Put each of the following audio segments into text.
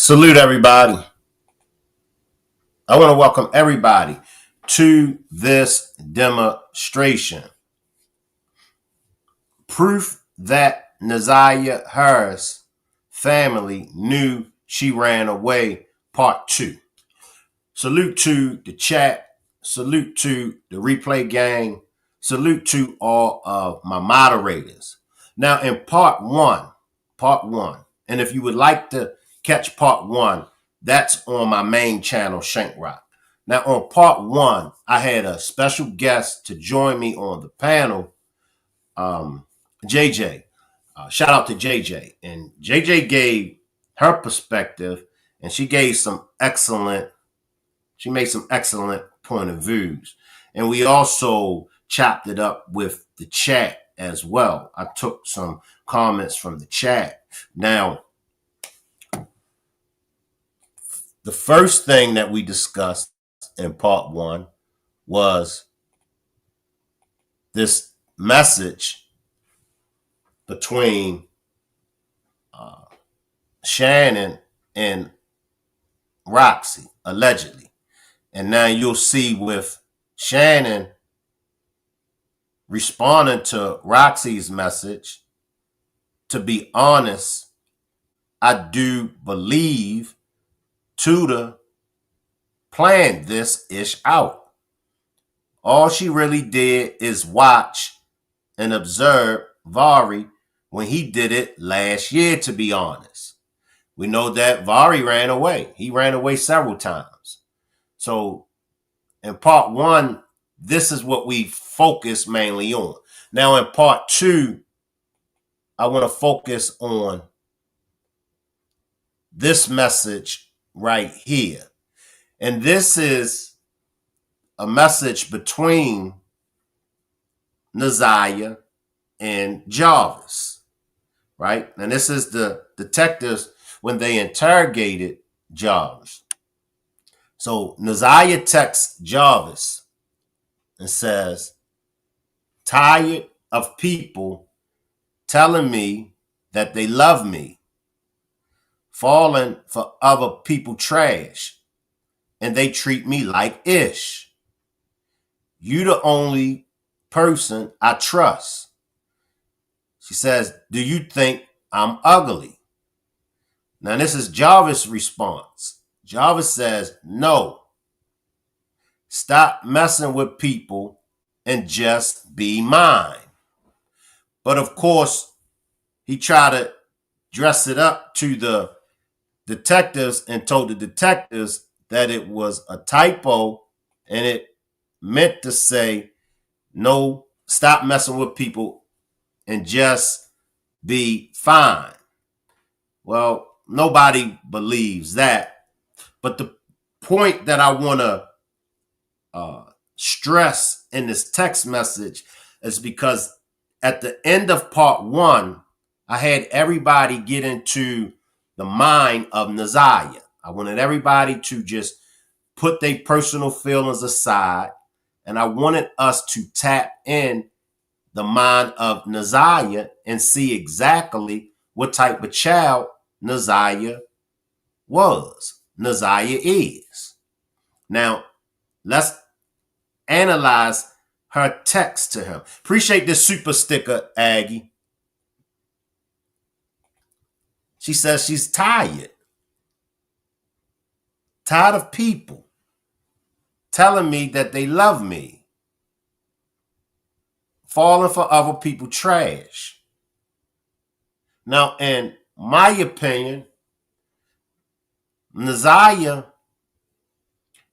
Salute everybody. I want to welcome everybody to this demonstration. Proof that NAZIYAH Harris family knew she ran away, part 2. Salute to the chat. Salute to the replay gang. Salute to all of my moderators. Now in part one, and if you would like to catch part 1, that's on my main channel, Shank Rock. Now on part 1, I had a special guest to join me on the panel, JJ. Shout out to JJ. And JJ gave her perspective, and she made some excellent point of views. And we also chopped it up with the chat as well. I took some comments from the chat. Now, the first thing that we discussed in part 1 was this message between Shannon and Roxy, allegedly. And now you'll see with Shannon responding to Roxy's message, to be honest, I do believe Tudor planned this ish out. All she really did is watch and observe Vari when he did it last year, to be honest. We know that Vari ran away. He ran away several times. So in part 1, this is what we focus mainly on. Now in part 2, I want to focus on this message right here. And this is a message between NAZIYAH and Jarvis, right? And this is the detectives when they interrogated Jarvis. So NAZIYAH texts Jarvis and says, tired of people telling me that they love me, falling for other people trash, and they treat me like ish. You the only person I trust. She says, do you think I'm ugly? Now this is Jarvis' response. Jarvis says, no. Stop messing with people and just be mine. But of course, he tried to dress it up to the detectives and told the detectives that it was a typo and it meant to say, no, stop messing with people and just be fine. Well, nobody believes that. But the point that I want to stress in this text message is because at the end of part 1, I had everybody get into the mind of NAZIYAH. I wanted everybody to just put their personal feelings aside, and I wanted us to tap in the mind of NAZIYAH and see exactly what type of child NAZIYAH is. Now, let's analyze her text to him. Appreciate this super sticker, Aggie. She says she's tired of people telling me that they love me, falling for other people trash. Now, in my opinion, NAZIYAH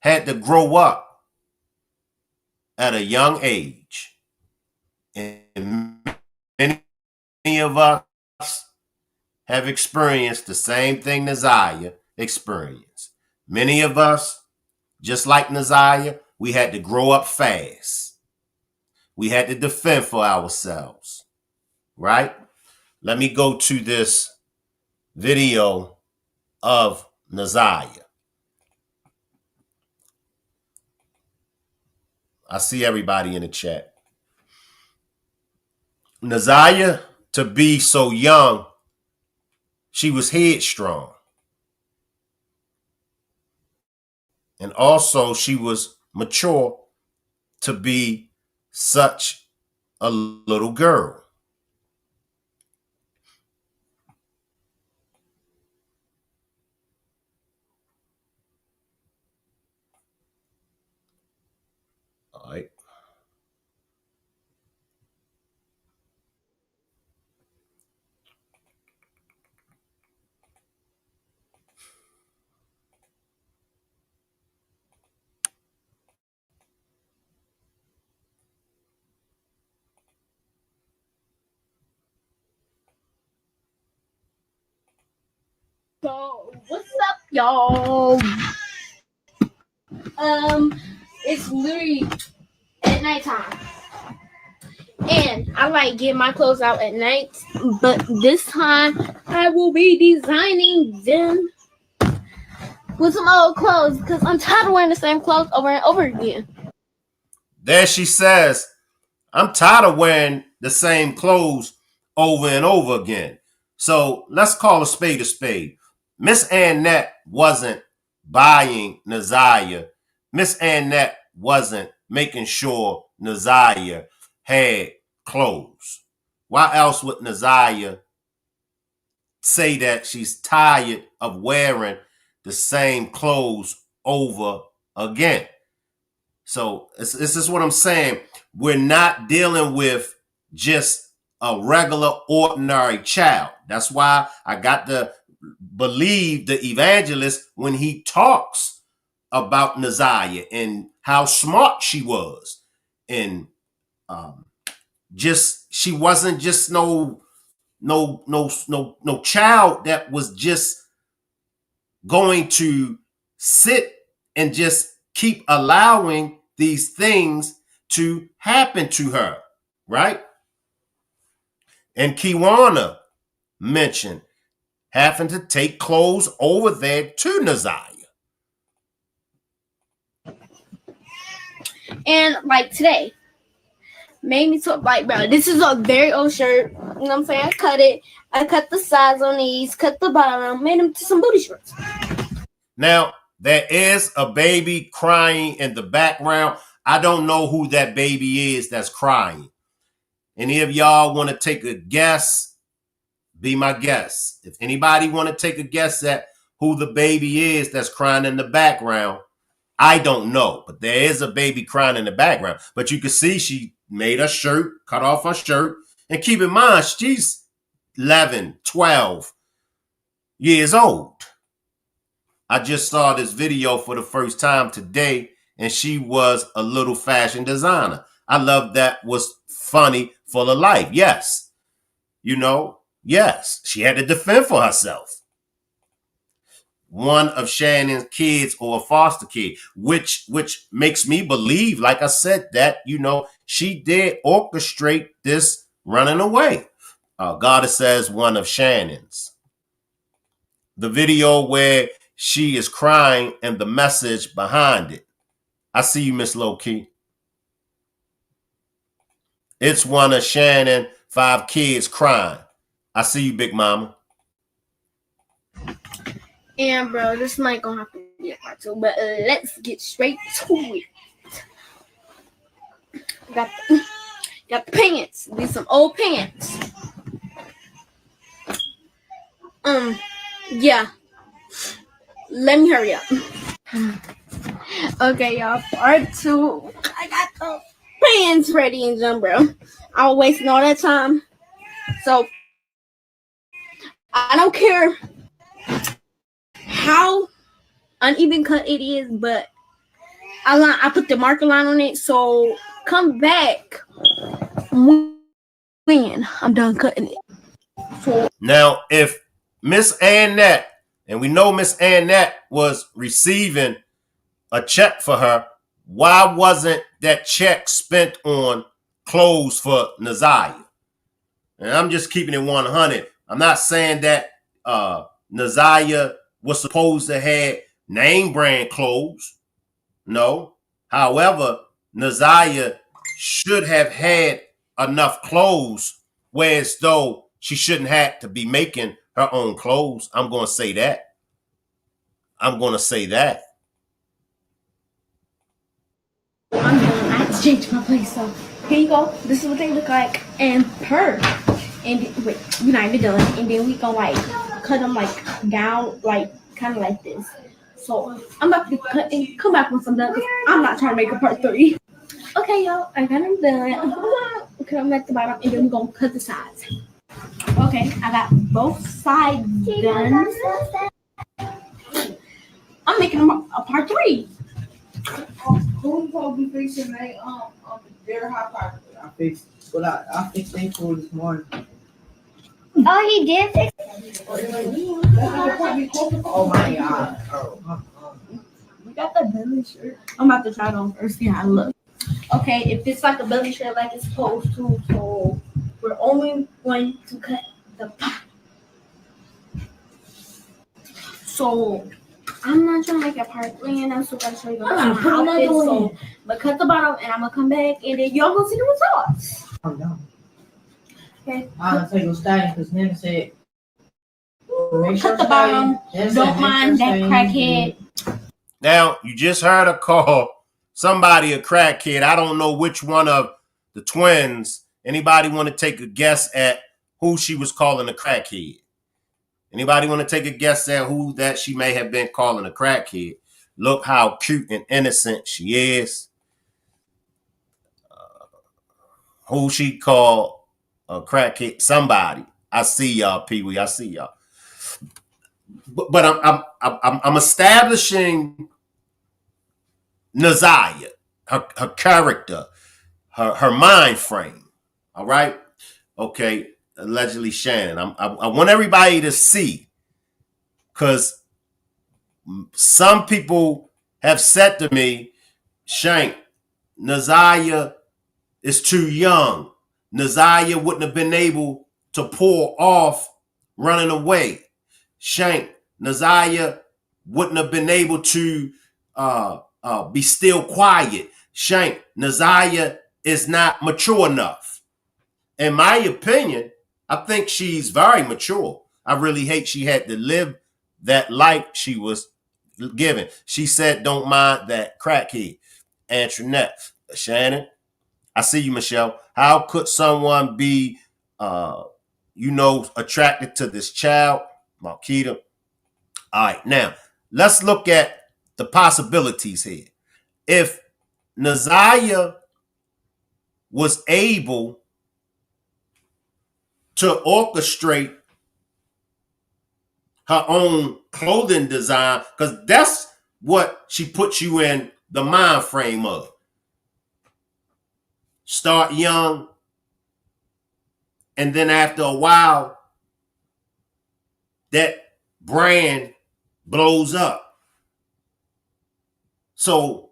had to grow up at a young age. And many of us have experienced the same thing NAZIYAH experienced. Many of us, just like NAZIYAH, we had to grow up fast. We had to defend for ourselves, right? Let me go to this video of NAZIYAH. I see everybody in the chat. NAZIYAH, to be so young, she was headstrong. And also she was mature to be such a little girl. All right. So what's up, y'all? It's literally at nighttime, and I like get my clothes out at night. But this time, I will be designing them with some old clothes because I'm tired of wearing the same clothes over and over again. There she says, I'm tired of wearing the same clothes over and over again. So let's call a spade a spade. Miss Annette wasn't buying Naziah. Miss Annette wasn't making sure Naziah had clothes. Why else would Naziah say that she's tired of wearing the same clothes over again? So this is what I'm saying. We're not dealing with just a regular, ordinary child. That's why I got to believe the evangelist when he talks about Naziah and how smart she was. And um, just she wasn't just no child that was just going to sit and just keep allowing these things to happen to her, right? And Kiwana mentioned having to take clothes over there to Naziah. And like today, made me so like, bro, this is a very old shirt. You know what I'm saying? I cut it. I cut the sides on these, cut the bottom, made them to some booty shorts. Now, there is a baby crying in the background. I don't know who that baby is that's crying. Any of y'all want to take a guess? Be my guest. If anybody want to take a guess at who the baby is that's crying in the background, I don't know. But there is a baby crying in the background. But you can see she made a shirt, cut off her shirt. And keep in mind, she's 11, 12 years old. I just saw this video for the first time today, and she was a little fashion designer. I love that was funny, full of life. Yes. Yes, she had to defend for herself. One of Shannon's kids or a foster kid, which makes me believe, like I said, that she did orchestrate this running away. God says one of Shannon's. The video where she is crying and the message behind it. I see you, Miss Low Key. It's one of Shannon, 5 kids crying. I see you, Big Mama. And bro, this might gonna have to be a part 2, but let's get straight to it. Got the pants. These some old pants. Yeah. Let me hurry up. Okay, y'all. Part 2. I got the pants ready and done, bro. I was wasting all that time. So I don't care how uneven cut it is, but I put the marker line on it. So come back when I'm done cutting it. Now, if Miss Annette, and we know Miss Annette was receiving a check for her, why wasn't that check spent on clothes for Naziah? And I'm just keeping it 100. I'm not saying that Naziah was supposed to have name brand clothes. No. However, Naziah should have had enough clothes, whereas though she shouldn't have to be making her own clothes. I'm going to say that. change my place. So here you go. This is what they look like and per. And wait, we're not even done. And then we gonna like cut them like down, like kind of like this. So I'm about to cut and come back once I'm done. I'm not trying to make a part 3. Okay, y'all, I got them done. Cut them at the bottom, and then we're gonna cut the sides. Okay, I got both sides done. I'm making them a part 3. Who supposed to be fixing their hot pocket? I fixed their food this morning. Oh, he did fix it? Oh my god. We got the belly shirt. I'm about to try it on first, see how it looks. Okay, it fits like a belly shirt like it's supposed to, so we're only going to cut the pot. So I'm not trying to make a part 3 and I'm still gonna show you the outfit. So but cut the bottom and I'm gonna come back and then y'all gonna see the results. Oh no. Okay. I'm gonna take a styling because Nana said make sure Cut the bottom. Don't mind that crackhead. Now, you just heard her call somebody a crackhead. I don't know which one of the twins. Anybody want to take a guess at who she was calling a crackhead? Anybody want to take a guess at who that she may have been calling a crackhead? Look how cute and innocent she is. Who she called a crackhead? Somebody. I see y'all, Pee Wee. I see y'all. But I'm establishing NAZIYAH, her character, her mind frame. All right. Okay. Allegedly Shannon. I want everybody to see, because some people have said to me, Shank, NAZIYAH is too young. NAZIYAH wouldn't have been able to pull off running away. Shank, NAZIYAH wouldn't have been able to be still quiet. Shank, NAZIYAH is not mature enough. In my opinion, I think she's very mature. I really hate she had to live that life she was given. She said, don't mind that crackhead. Antoinette, Shannon, I see you, Michelle. How could someone be, attracted to this child? Marquita. All right, now, let's look at the possibilities here. If NAZIYAH was able to orchestrate her own clothing design, because that's what she puts you in the mind frame of. Start young, and then after a while, that brand blows up. So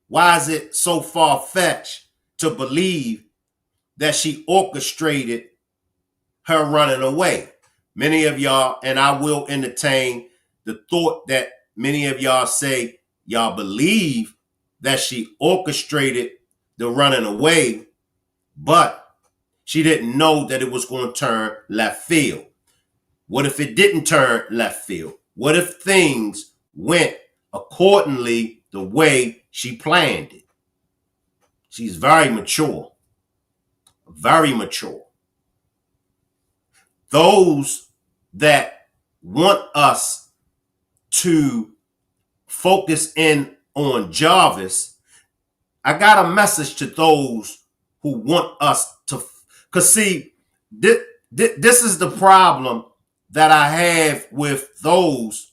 why is it so far-fetched to believe that she orchestrated her running away? Many of y'all, and I will entertain the thought that many of y'all say y'all believe that she orchestrated the running away, but she didn't know that it was going to turn left field. What if it didn't turn left field? What if things went accordingly the way she planned it? She's very mature. Very mature. Those that want us to focus in on Jarvis, I got a message to those who want us to, because see, this is the problem that I have with those.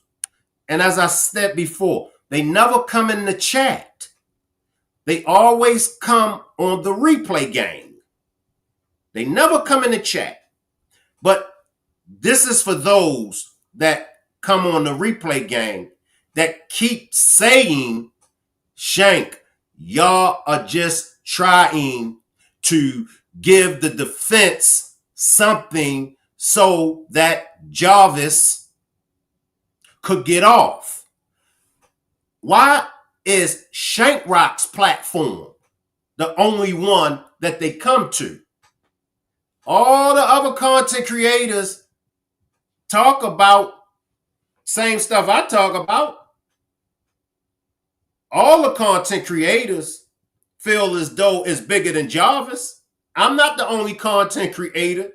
And as I said before, they never come in the chat. They always come on the replay game. They never come in the chat. But this is for those that come on the replay game that keep saying, Shank, y'all are just trying to give the defense something so that Jarvis could get off. Why is Shank Rock's platform the only one that they come to? All the other content creators talk about same stuff I talk about. All the content creators feel as though it's bigger than Jarvis. I'm not the only content creator.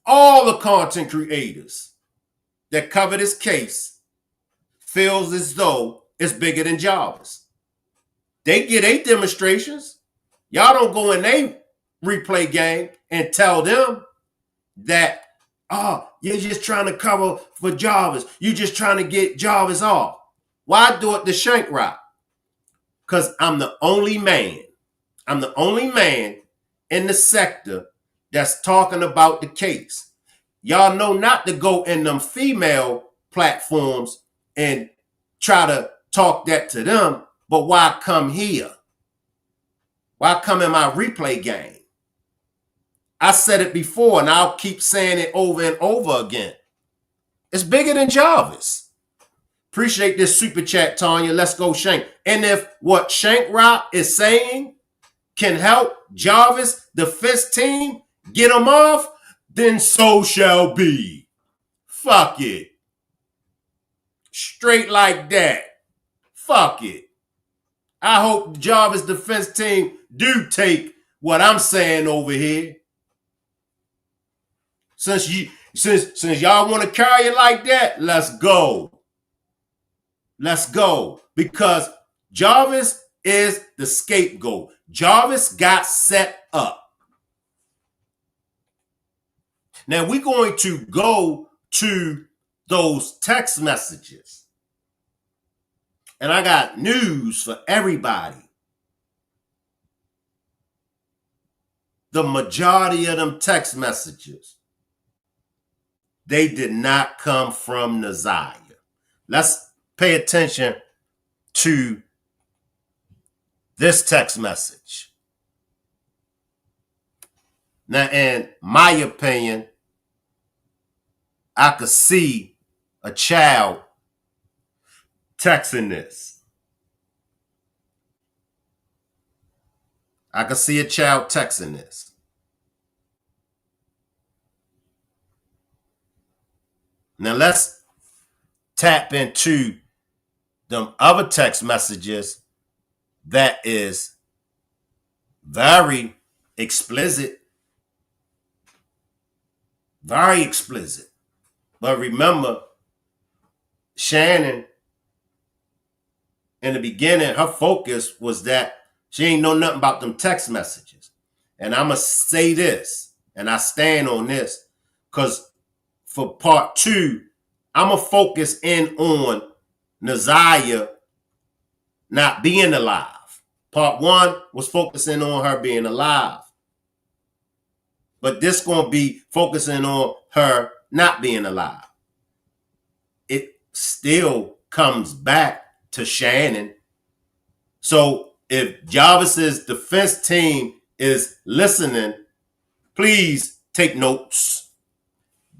All the content creators that cover this case feels as though it's bigger than Jarvis. They get 8 demonstrations. Y'all don't go in their replay game and tell them that, oh, you're just trying to cover for Jarvis. You're just trying to get Jarvis off. Why do it the Shank route? Because I'm the only man. I'm the only man in the sector that's talking about the case. Y'all know not to go in them female platforms and try to talk that to them, but why come here? Why come in my replay game? I said it before, and I'll keep saying it over and over again. It's bigger than Jarvis. Appreciate this super chat, Tanya. Let's go, Shank. And if what Shank Rock is saying can help Jarvis defense team get him off, then so shall be. Fuck it. Straight like that. Fuck it. I hope Jarvis defense team do take what I'm saying over here. Since y'all want to carry it like that, let's go. Let's go. Because Jarvis is the scapegoat. Jarvis got set up. Now we're going to go to those text messages. And I got news for everybody. The majority of them text messages, they did not come from NAZIYAH. Let's pay attention to this text message. Now, in my opinion, I could see a child texting this. I could see a child texting this. Now let's tap into them other text messages that is very explicit. Very explicit. But remember, Shannon, in the beginning, her focus was that she ain't know nothing about them text messages. And I'm going to say this, and I stand on this, because for part 2, I'm going to focus in on NAZIYAH not being alive. Part 1 was focusing on her being alive. But this going to be focusing on her not being alive. It still comes back to Shannon. So if Jarvis's defense team is listening, please take notes.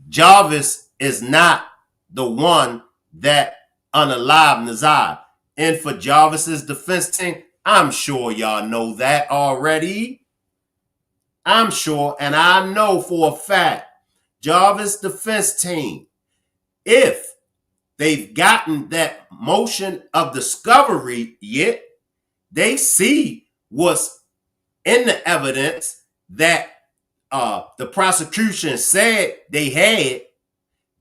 Jarvis is not the one that unalived NAZIYAH. And for Jarvis's defense team, I'm sure y'all know that already. I'm sure, and I know for a fact, Jarvis defense team, if they've gotten that motion of discovery yet, they see what's in the evidence that the prosecution said they had.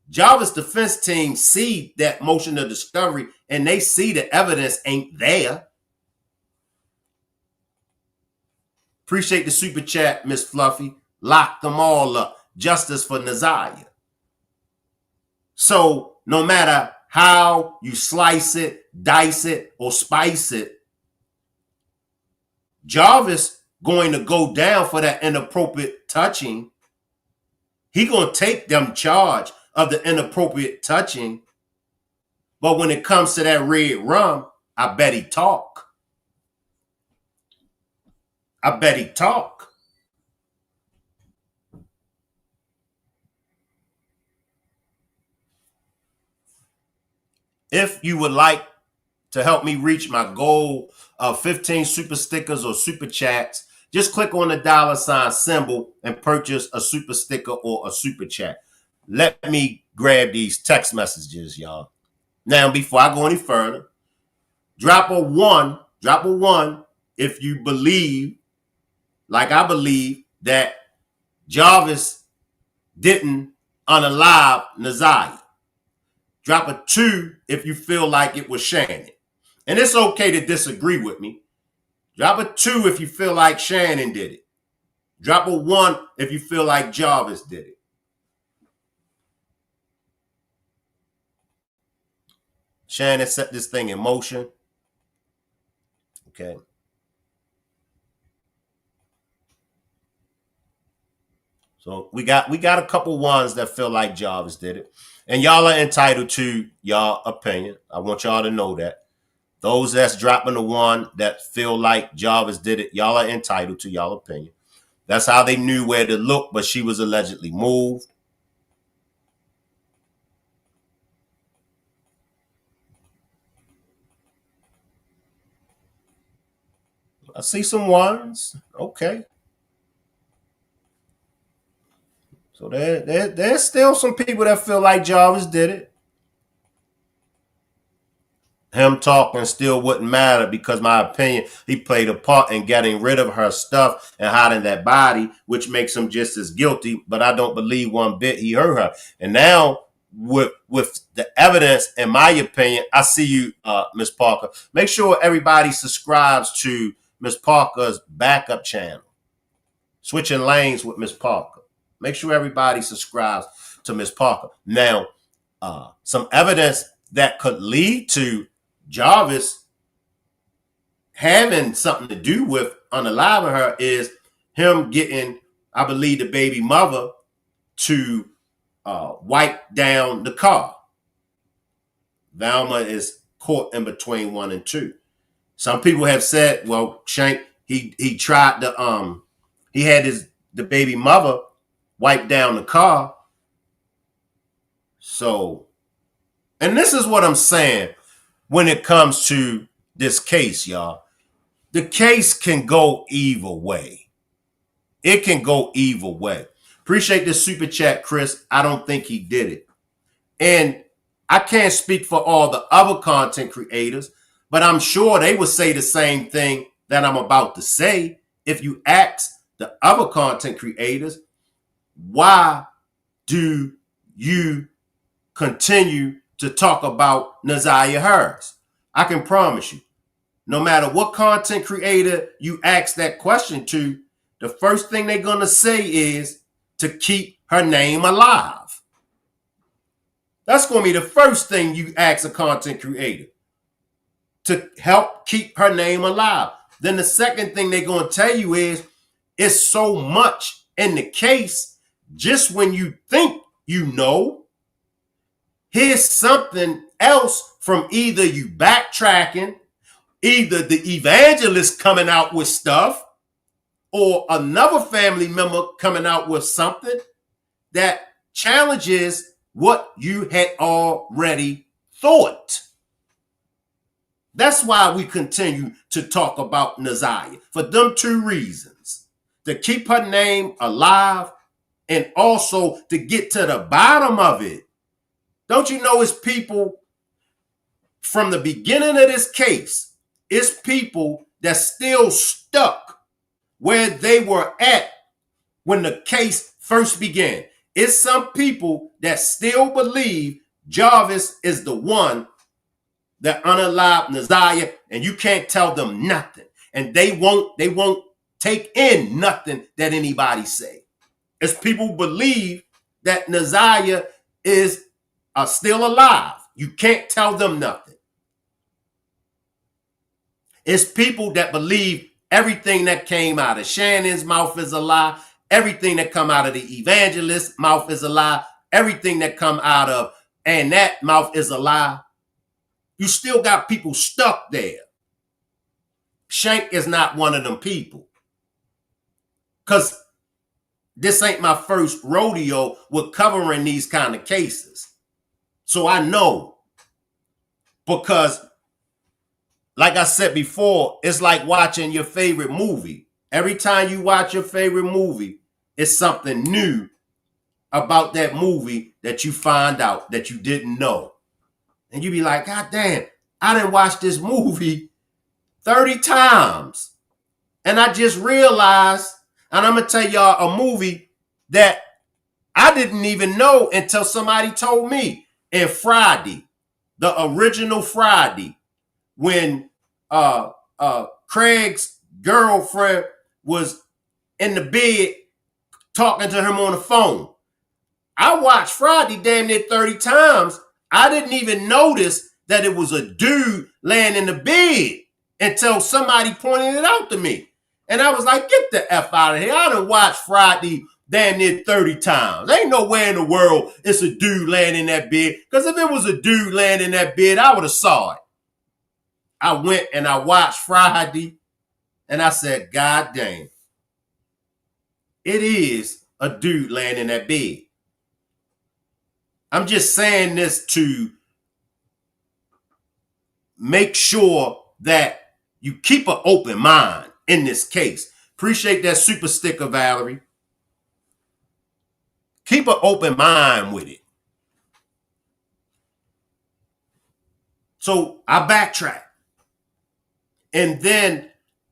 Jarvis defense team see that motion of discovery and they see the evidence ain't there. Appreciate the super chat, Miss Fluffy. Lock them all up. Justice for NAZIYAH. So no matter how you slice it, dice it, or spice it, Jarvis going to go down for that inappropriate touching. He going to take them charge of the inappropriate touching. But when it comes to that red rum, I bet he talk. I bet he talk. If you would like to help me reach my goal of 15 super stickers or super chats, just click on the $ symbol and purchase a super sticker or a super chat. Let me grab these text messages, y'all. Now, before I go any further, drop a 1 Drop a 1 if you believe, like I believe, that Jarvis didn't unalive NAZIYAH. Drop a 2 if you feel like it was Shannon. And it's okay to disagree with me. Drop a 2 if you feel like Shannon did it. Drop a 1 if you feel like Jarvis did it. Shannon set this thing in motion. Okay. So we got a couple ones that feel like Jarvis did it. And y'all are entitled to y'all opinion. I want y'all to know that. Those that's dropping the 1 that feel like Jarvis did it, y'all are entitled to y'all opinion. That's how they knew where to look, but she was allegedly moved. I see some 1s. Okay. So there's still some people that feel like Jarvis did it. Him talking still wouldn't matter because my opinion, he played a part in getting rid of her stuff and hiding that body, which makes him just as guilty. But I don't believe one bit he hurt her. And now with the evidence, in my opinion, I see you, Miss Parker. Make sure everybody subscribes to Miss Parker's backup channel, Switching Lanes with Miss Parker. Make sure everybody subscribes to Miss Parker. Now, some evidence that could lead to Jarvis having something to do with unaliving her is him getting, I believe, the baby mother to wipe down the car. Velma is caught in between 1 and 2. Some people have said, well, Shank, he tried to he had the baby mother wipe down the car. So, and this is what I'm saying when it comes to this case, y'all. The case can go either way. It can go either way. Appreciate this super chat, Chris. I don't think he did it. And I can't speak for all the other content creators, but I'm sure they would say the same thing that I'm about to say. If you ask the other content creators, why do you continue to talk about NAZIYAH Harris? I can promise you, no matter what content creator you ask that question to, the first thing they're going to say is to keep her name alive. That's going to be the first thing you ask a content creator, to help keep her name alive. Then the second thing they're going to tell you is it's so much in the case, just when you think you know, here's something else from either you backtracking, either the evangelist coming out with stuff, or another family member coming out with something that challenges what you had already thought. That's why we continue to talk about NAZIYAH, for them 2 reasons: to keep her name alive and also to get to the bottom of it. Don't you know it's people from the beginning of this case, it's people that's still stuck where they were at when the case first began. It's some people that still believe Jarvis is the one that unalived NAZIYAH, and you can't tell them nothing. And they won't take in nothing that anybody say. It's people believe that NAZIYAH is still alive. You can't tell them nothing. It's people that believe everything that came out of Shannon's mouth is a lie. Everything that come out of the evangelist's mouth is a lie. Everything that come out of Annette's mouth is a lie. You still got people stuck there. Shank is not one of them people. Because this ain't my first rodeo with covering these kind of cases. So I know. Because, like I said before, it's like watching your favorite movie. Every time you watch your favorite movie, it's something new about that movie that you find out that you didn't know. And you be like, God damn, I didn't watch this movie 30 times. And I just realized, and I'm going to tell y'all a movie that I didn't even know until somebody told me. In Friday, the original Friday, when Craig's girlfriend was in the bed talking to him on the phone. I watched Friday damn near 30 times. I didn't even notice that it was a dude laying in the bed until somebody pointed it out to me. And I was like, get the F out of here. I done watched Friday damn near 30 times. Ain't nowhere in the world it's a dude laying in that bed. Because if it was a dude laying in that bed, I would have saw it. I went and I watched Friday and I said, God damn. It is a dude laying in that bed. I'm just saying this to make sure that you keep an open mind in this case. Appreciate that super sticker, Valerie. Keep an open mind with it. So I backtrack. And then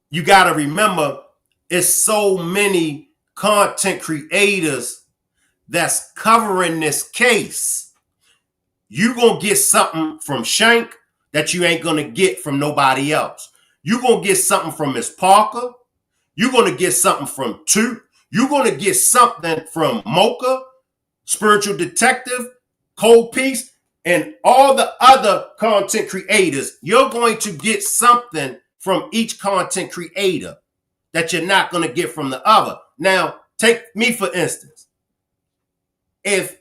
you got to remember, it's so many content creators that's covering this case. You're going to get something from Shank that you ain't going to get from nobody else. You're going to get something from Miss Parker. You're going to get something from Toot. You're going to get something from Mocha, Spiritual Detective, Cold Piece, and all the other content creators. You're going to get something from each content creator that you're not going to get from the other. Now, take me for instance. If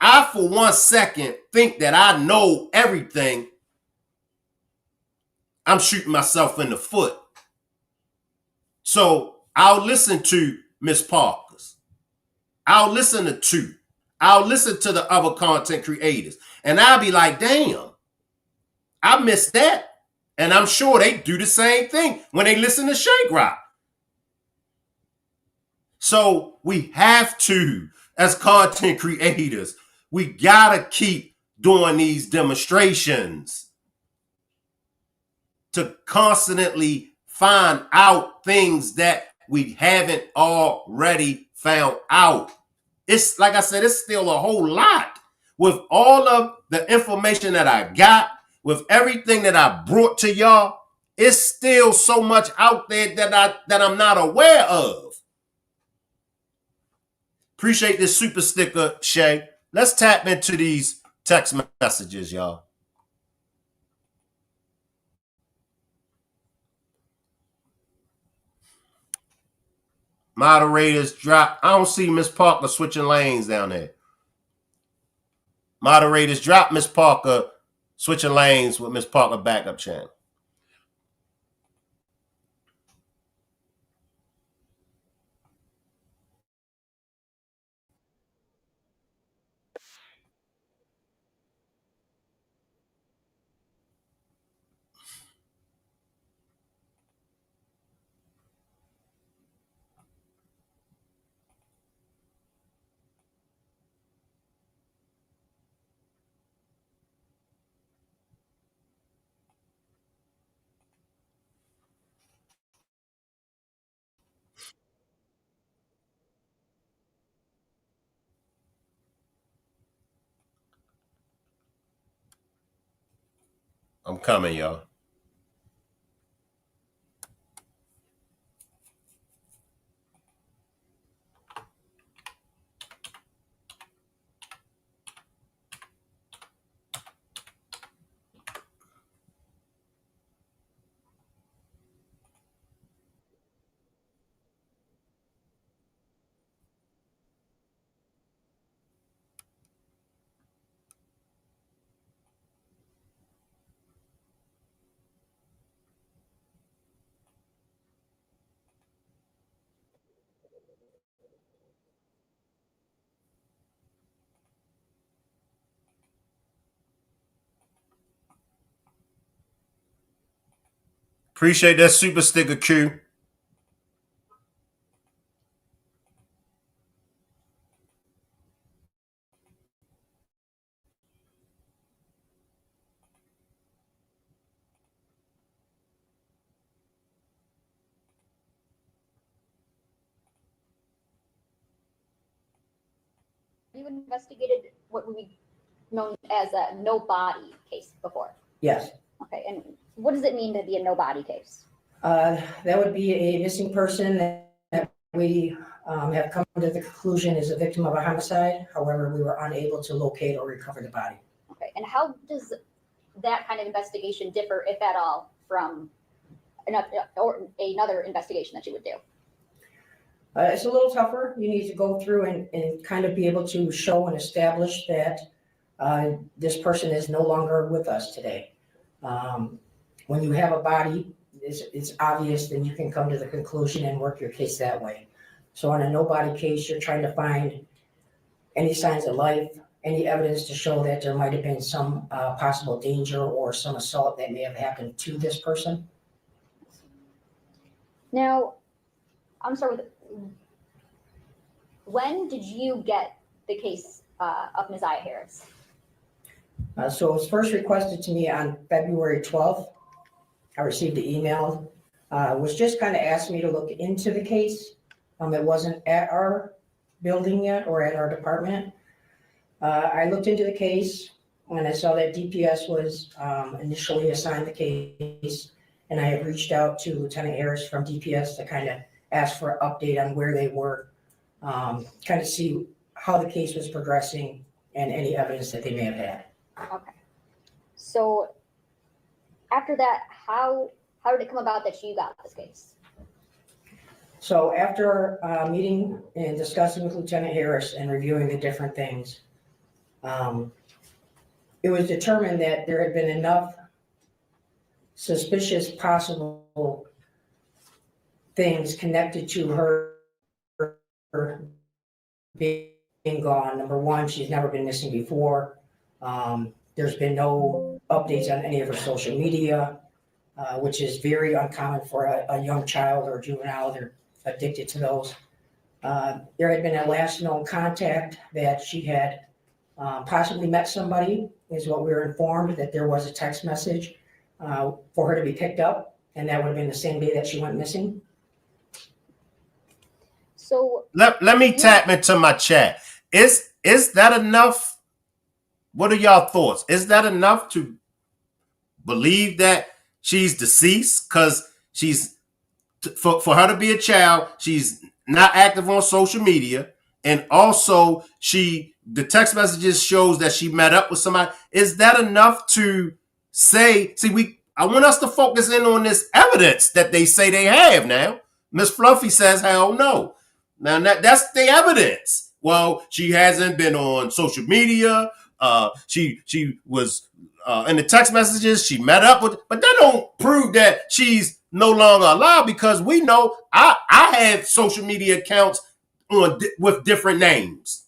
I, for 1 second, think that I know everything, I'm shooting myself in the foot. So I'll listen to Miss Parker's. I'll listen to Two. I'll listen to the other content creators. And I'll be like, damn, I missed that. And I'm sure they do the same thing when they listen to Shank Rock. So we have to, as content creators, we gotta keep doing these demonstrations to constantly find out things that we haven't already found out. It's like I said, it's still a whole lot. With all of the information that I got, with everything that I brought to y'all, it's still so much out there that I'm not aware of. Appreciate this super sticker, Shay. Let's tap into these text messages, y'all. Moderators drop. I don't see Miss Parker switching lanes down there. Moderators drop Miss Parker switching lanes with Miss Parker backup channel. I'm coming, y'all. Appreciate that super sticker, Q. you investigated what would be known as a no body case before? Yes. Okay, and what does it mean to be a no body case? That would be a missing person that we have come to the conclusion is a victim of a homicide. However, we were unable to locate or recover the body. Okay, and how does that kind of investigation differ, if at all, from another investigation that you would do? It's a little tougher. You need to go through and kind of be able to show and establish that this person is no longer with us today. When you have a body, it's obvious, then you can come to the conclusion and work your case that way. So on a no body case, you're trying to find any signs of life, any evidence to show that there might have been some possible danger or some assault that may have happened to this person. Now, I'm sorry, when did you get the case of NAZIYAH Harris? So it was first requested to me on February 12th. I received the email. Was just kind of asked me to look into the case. It wasn't at our building yet or at our department. I looked into the case when I saw that DPS was initially assigned the case, and I had reached out to Lieutenant Harris from DPS to kind of ask for an update on where they were, kind of see how the case was progressing and any evidence that they may have had. Okay. So after that, how did it come about that you got this case? So after meeting and discussing with Lieutenant Harris and reviewing the different things, it was determined that there had been enough suspicious possible things connected to her being gone. Number one, she's never been missing before. There's been no updates on any of her social media, which is very uncommon for a young child or juvenile. They're addicted to those. There had been a last known contact that she had possibly met somebody, is what we were informed, that there was a text message for her to be picked up, and that would have been the same day that she went missing. So let me tap into my chat. Is that enough? What are y'all thoughts? Is that enough to believe that she's deceased? Because she's for her to be a child, she's not active on social media, and also the text messages shows that she met up with somebody. Is that enough to say? I want us to focus in on this evidence that they say they have now. Miss Fluffy says, hell no. Now that's the evidence. Well, she hasn't been on social media. She was in the text messages. She met up with, but that don't prove that she's no longer alive, because we know I have social media accounts with different names.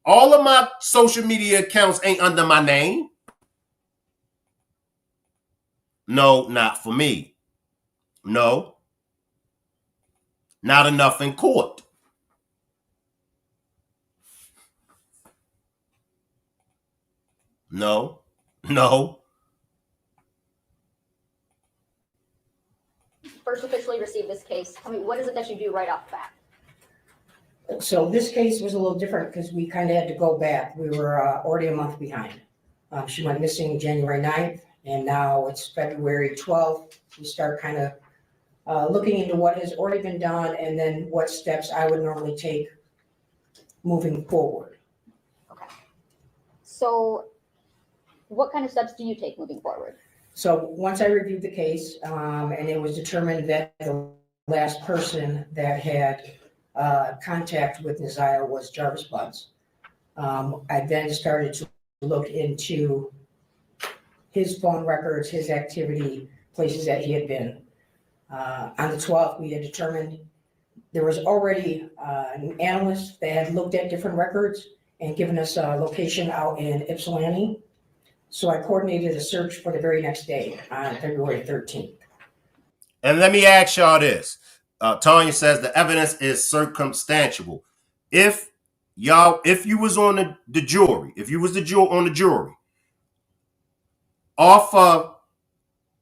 All of my social media accounts ain't under my name. No, not for me. No. Not enough in court. No. first officially received this case, I mean, what is it that you do right off the bat? So this case was a little different because we kind of had to go back. We were already a month behind. She went missing January 9th, and now it's February 12th. We start kind of looking into what has already been done and then what steps I would normally take moving forward. Okay. So what kind of steps do you take moving forward? So once I reviewed the case, and it was determined that the last person that had contact with NAZIYAH was Jarvis Buds, I then started to look into his phone records, his activity, places that he had been. On the 12th, we had determined there was already an analyst that had looked at different records and given us a location out in Ypsilanti. So I coordinated a search for the very next day on February 13th. And let me ask y'all this. Tanya says the evidence is circumstantial. If you was on the jury, if you was on the jury, off of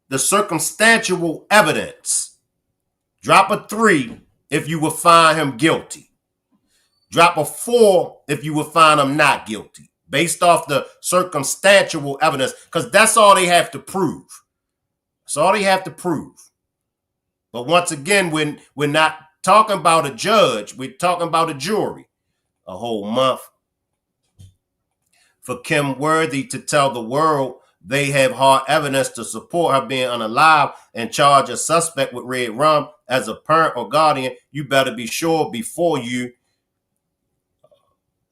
the circumstantial evidence, drop a 3 if you would find him guilty. drop a 4 if you would find them not guilty, based off the circumstantial evidence, because that's all they have to prove. That's all they have to prove. But once again, we're not talking about a judge. We're talking about a jury. A whole month for Kim Worthy to tell the world they have hard evidence to support her being unalive and charge a suspect with red rum as a parent or guardian. You better be sure before you.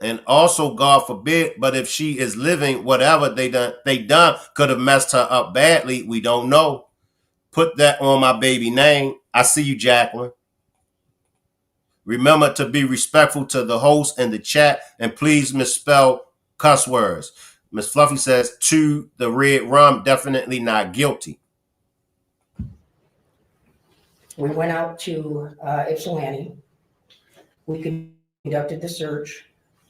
And also, God forbid, but if she is living, whatever they done could have messed her up badly. We don't know. Put that on my baby name. I see you, Jacqueline. Remember to be respectful to the host and the chat, and please misspell cuss words. Miss Fluffy says, to the red rum, definitely not guilty. We went out to Ypsilanti. We conducted the search.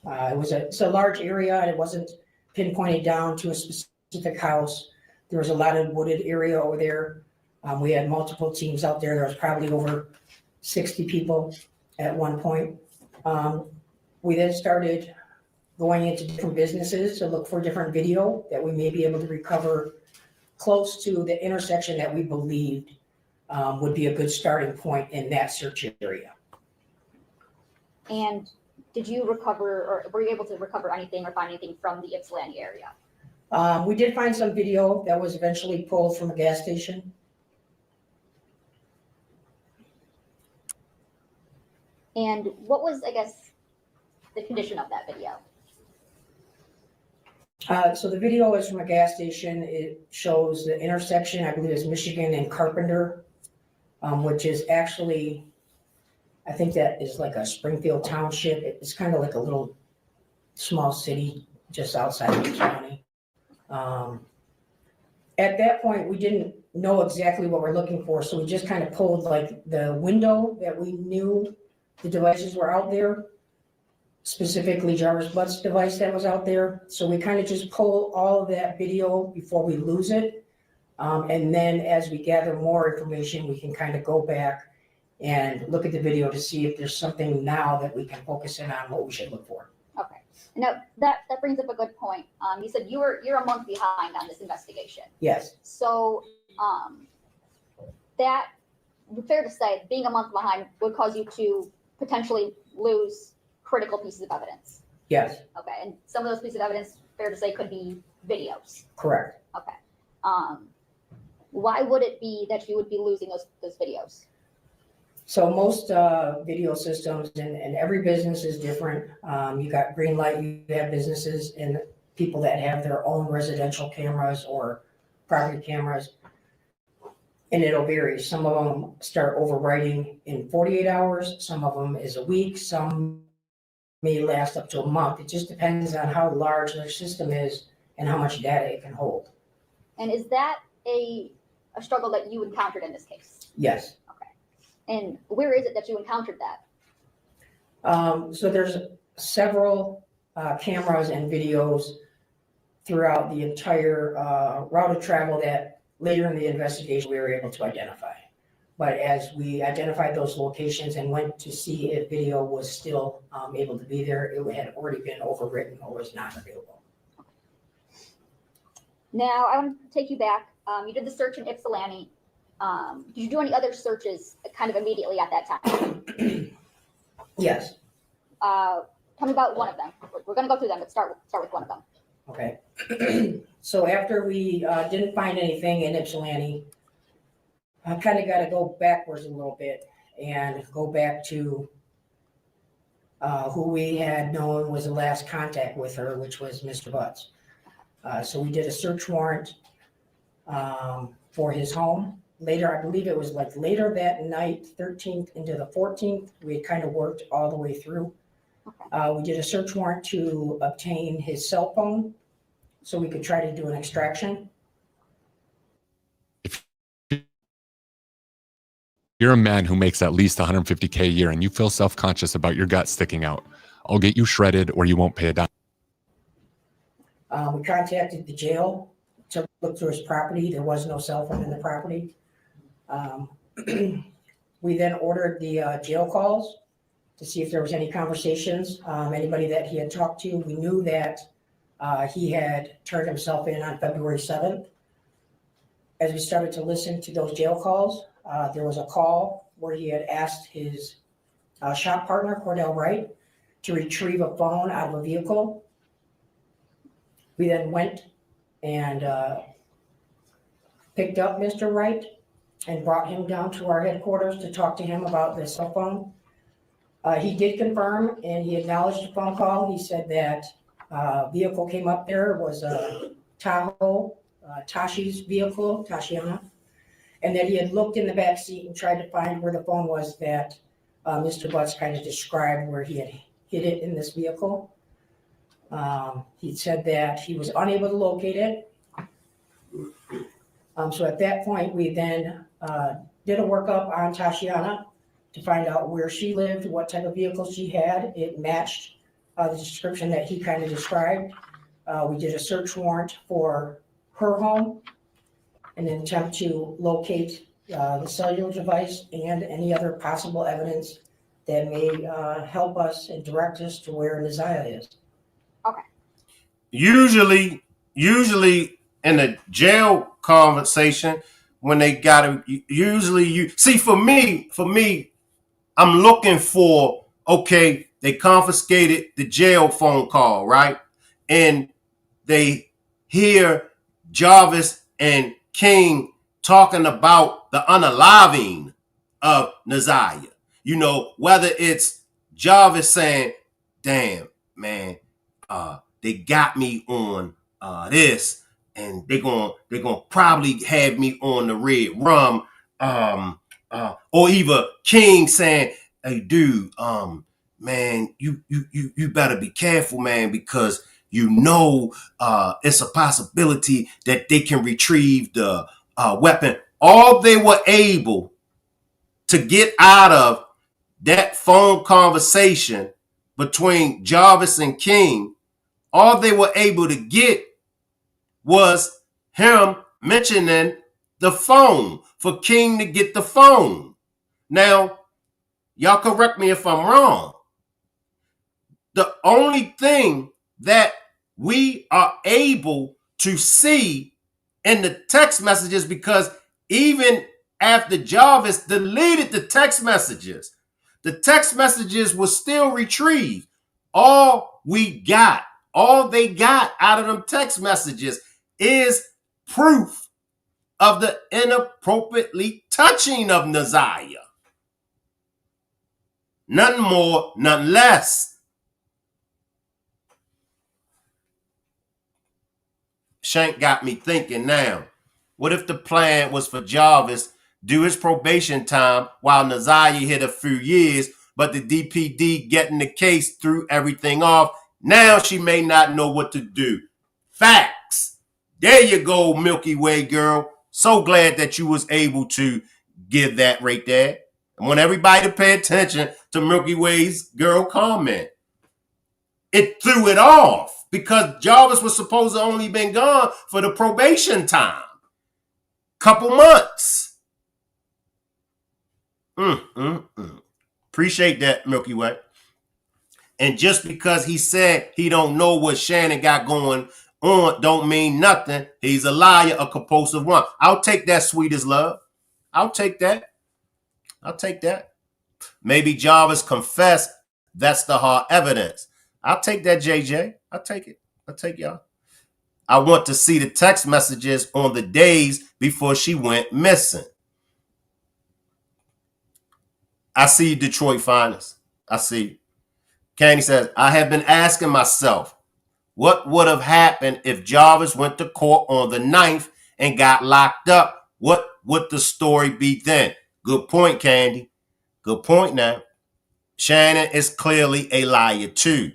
It's a large area, and it wasn't pinpointed down to a specific house. There was a lot of wooded area over there. We had multiple teams out there. There was probably over 60 people at one point. We then started going into different businesses to look for different video that we may be able to recover close to the intersection that we believed would be a good starting point in that search area. And did you recover, or were you able to recover anything or find anything from the Ypsilanti area? We did find some video that was eventually pulled from a gas station. And what was, I guess, the condition of that video? So the video is from a gas station. It shows the intersection, I believe it's Michigan and Carpenter, which is actually, I think that is like a Springfield township. It's kind of like a little small city just outside of the county. At that point, we didn't know exactly what we're looking for, so we just kind of pulled like the window that we knew the devices were out there, specifically Jarvis Butt's device that was out there. So we kind of just pull all of that video before we lose it. And then as we gather more information, we can kind of go back and look at the video to see if there's something now that we can focus in on what we should look for. Okay. Now that brings up a good point. You said you're a month behind on this investigation. Yes. So that, fair to say, being a month behind would cause you to potentially lose critical pieces of evidence. Yes. Okay. And some of those pieces of evidence, fair to say, could be videos. Correct. Okay. Why would it be that you would be losing those videos? So most video systems, and every business is different. You got green light, you have businesses and people that have their own residential cameras or property cameras. And it'll vary. Some of them start overwriting in 48 hours. Some of them is a week. Some may last up to a month. It just depends on how large their system is and how much data it can hold. And is that a struggle that you encountered in this case? Yes. Okay. And where is it that you encountered that? So there's several cameras and videos throughout the entire route of travel that later in the investigation we were able to identify. But as we identified those locations and went to see if video was still able to be there, it had already been overwritten or was not available. Now I want to take you back. You did the search in Ypsilanti. Did you do any other searches kind of immediately at that time? Yes. Tell me about one of them. We're going to go through them, but start with one of them. Okay. So after we didn't find anything in Ypsilanti, I kind of got to go backwards a little bit and go back to who we had known was the last contact with her, which was Mr. Butts. So we did a search warrant for his home. Later, I believe it was like later that night, 13th into the 14th, we had kind of worked all the way through. We did a search warrant to obtain his cell phone so we could try to do an extraction. If you're a man who makes at least $150K a year and you feel self-conscious about your gut sticking out, I'll get you shredded or you won't pay a dime. We contacted the jail to look through his property. There was no cell phone in the property. We then ordered the jail calls to see if there was any conversations, anybody that he had talked to. We knew that he had turned himself in on February 7th. As we started to listen to those jail calls, there was a call where he had asked his shop partner, Cordell Wright, to retrieve a phone out of a vehicle. We then went and picked up Mr. Wright and brought him down to our headquarters to talk to him about the cell phone. He did confirm and he acknowledged the phone call. He said that vehicle came up there. It was a Tahoe, Tashi's vehicle, Tashiana, and that he had looked in the back seat and tried to find where the phone was that Mr. Butts kind of described where he had hid it in this vehicle. He said that he was unable to locate it. So at that point, we then did a workup on Tashiana to find out where she lived, what type of vehicle she had. It matched the description that he kind of described. We did a search warrant for her home in an attempt to locate the cellular device and any other possible evidence that may help us and direct us to where NAZIYAH is. Okay. Usually in a jail conversation, when they gotta, usually you see, for me, I'm looking for, okay, they confiscated the jail phone call, right? And they hear Jarvis and King talking about the unaliving of NAZIYAH. You know, whether it's Jarvis saying, damn, man, they got me on this, and they're gonna probably have me on the red rum, or even King saying, hey dude, man, you better be careful, man, because you know it's a possibility that they can retrieve the weapon. All they were able to get out of that phone conversation between Jarvis and King, all they were able to get was him mentioning the phone, for King to get the phone. Now, y'all correct me if I'm wrong. The only thing that we are able to see in the text messages, because even after Jarvis deleted the text messages were still retrieved. All they got out of them text messages is proof of the inappropriately touching of NAZIYAH. Nothing more, nothing less. Shank got me thinking now. What if the plan was for Jarvis do his probation time while NAZIYAH hit a few years, but the DPD getting the case threw everything off? Now she may not know what to do. Facts. There you go, Milky Way girl. So glad that you was able to give that right there. I want everybody to pay attention to Milky Way's girl comment. It threw it off because Jarvis was supposed to only been gone for the probation time. Couple months. Appreciate that, Milky Way. And just because he said he don't know what Shannon got going on don't mean nothing. He's a liar, a compulsive one. I'll take that, sweetest love. I'll take that. Maybe Jarvis confessed. That's the hard evidence. I'll take that, JJ. I'll take it. I'll take y'all. I want to see the text messages on the days before she went missing. I see you, Detroit Finest. I see you. Candy says, I have been asking myself, what would have happened if Jarvis went to court on the 9th and got locked up? What would the story be then? Good point, Candy. Good point now. Shannon is clearly a liar too.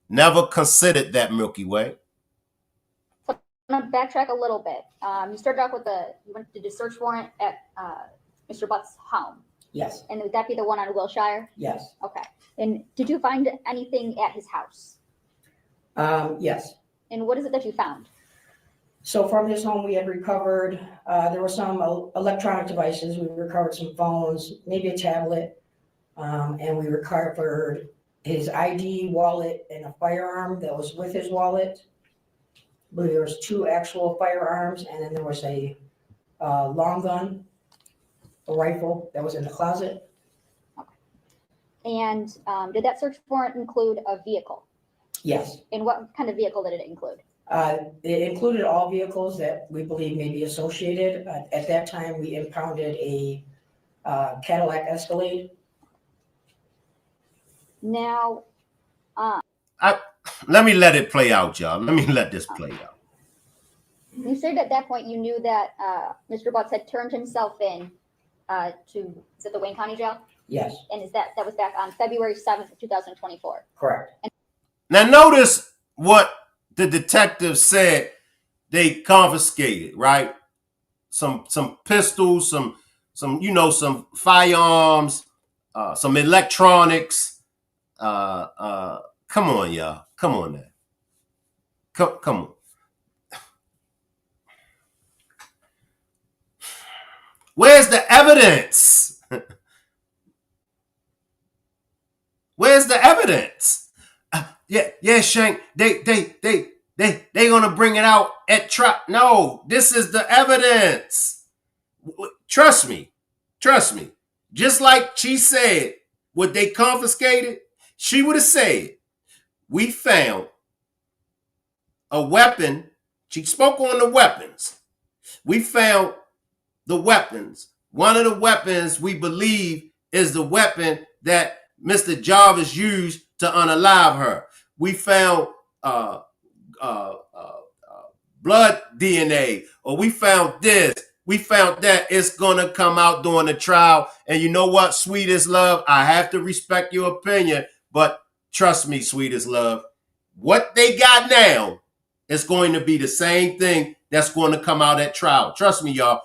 Never considered that, Milky Way. So I'm going to backtrack a little bit. You started off with you went to do a search warrant at Mr. Butt's home. Yes. And would that be the one on Wilshire? Yes. Okay. And did you find anything at his house? Yes. And what is it that you found? So from his home, we had recovered, there were some electronic devices. We recovered some phones, maybe a tablet. and we recovered his ID, wallet, and a firearm that was with his wallet. I believe there was 2 actual firearms, and then there was a long gun, a rifle that was in the closet. And did that search warrant include a vehicle? Yes. And what kind of vehicle did it include? It included all vehicles that we believe may be associated. At that time, we impounded a Cadillac Escalade. Now, Let me let it play out, y'all. Let me let this play out. you said at that point you knew that Mr. Butts had turned himself in to, is it the Wayne County Jail? Yes, And is that was back on February 7th of 2024? correct. Now notice what the detective said they confiscated, right? Some pistols, some some firearms, some electronics. Come on, y'all. Come on now. Come on. Where's the evidence? Where's the evidence? Yeah, Shank. They gonna bring it out at trial. No, this is the evidence. Trust me. Just like she said, what they confiscated, she would have said, we found a weapon. She spoke on the weapons. We found the weapons. One of the weapons we believe is the weapon that Mr. Jarvis used to unalive her. We found blood DNA, or we found this, we found that. It's gonna come out during the trial. And you know what, sweetest love, I have to respect your opinion, but trust me, sweetest love, what they got now is going to be the same thing that's going to come out at trial. Trust me, y'all.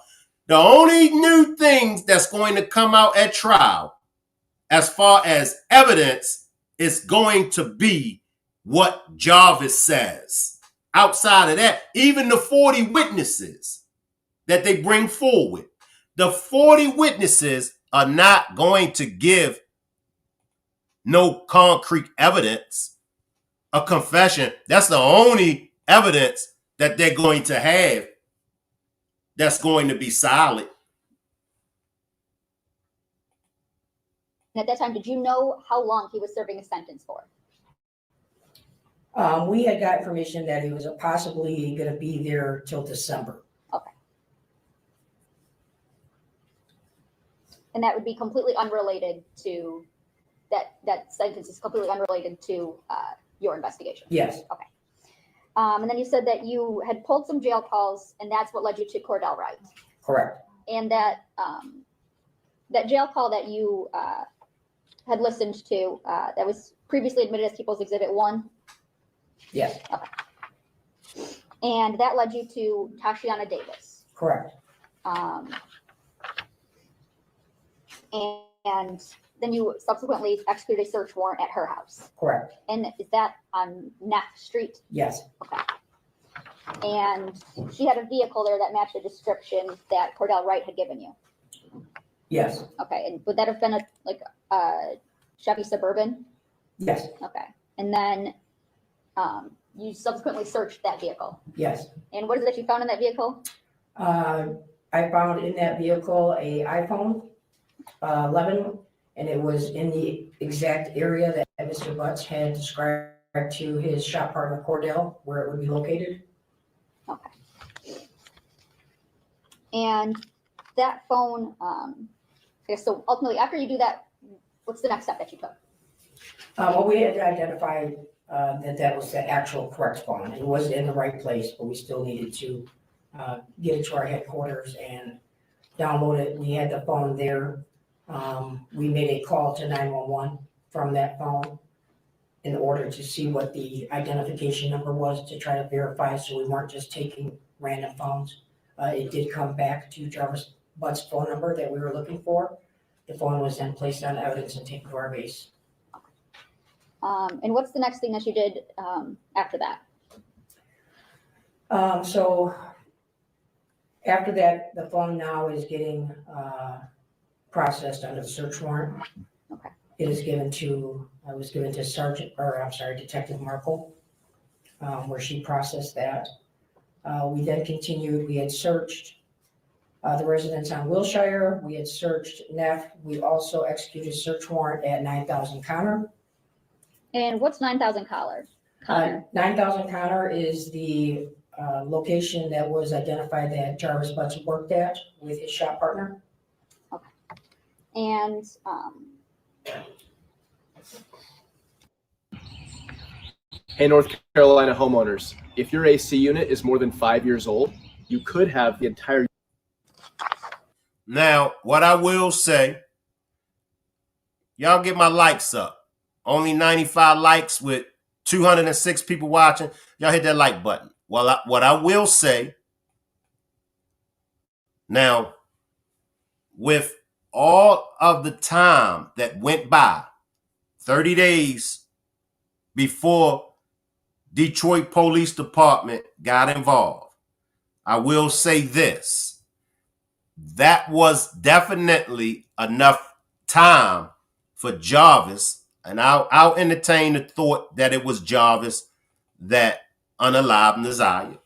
The only new things that's going to come out at trial, as far as evidence, is going to be what Jarvis says. Outside of that, even the 40 witnesses that they bring forward, the 40 witnesses are not going to give no concrete evidence. A confession, that's the only evidence that they're going to have that's going to be solid. And at that time, did you know how long he was serving a sentence for? We had got information that he was possibly going to be there till December. Okay. And that would be completely unrelated to that sentence is completely unrelated to your investigation. Yes. Okay. And then you said that you had pulled some jail calls, and that's what led you to Cordell Wright. Correct. And that that jail call that you had listened to that was previously admitted as People's Exhibit 1. Yes. Okay. And that led you to Tashiana Davis. Correct. And then you subsequently executed a search warrant at her house. Correct. And is that on Neff Street? Yes. Okay. And she had a vehicle there that matched the description that Cordell Wright had given you. Yes. Okay. And would that have been a Chevy Suburban? Yes. Okay. And then you subsequently searched that vehicle. Yes. And what is it that you found in that vehicle? I found in that vehicle a iPhone 11, and it was in the exact area that Mr. Butts had described to his shop partner Cordell, where it would be located. Okay. And that phone, okay, so ultimately, after you do that, what's the next step that you took? Well, we had to identify that was the actual correct phone. It was in the right place, but we still needed to get it to our headquarters and download it. We had the phone there. We made a call to 911 from that phone in order to see what the identification number was to try to verify, so we weren't just taking random phones. It did come back to Jarvis Butts' phone number that we were looking for. The phone was then placed on evidence and taken to our base. And what's the next thing that you did after that? So after that, the phone now is getting processed under the search warrant. Okay. it is given to, I was given to Detective Markle, where she processed that. We then continued, we had searched the residence on Wilshire, we had searched Neff, we also executed a search warrant at 9,000 Connor. And what's 9,000 Connor? 9,000 Connor is the location that was identified that Jarvis Butts worked at with his shop partner. And Hey, North Carolina homeowners, if your AC unit is more than 5 years old, you could have the entire. Now, what I will say, y'all get my likes up. Only 95 likes with 206 people watching. Y'all hit that like button. Well, what I will say, now, with all of the time that went by, 30 days before Detroit Police Department got involved, I will say this. That was definitely enough time for Jarvis, and I'll entertain the thought that it was Jarvis that unalived NAZIYAH.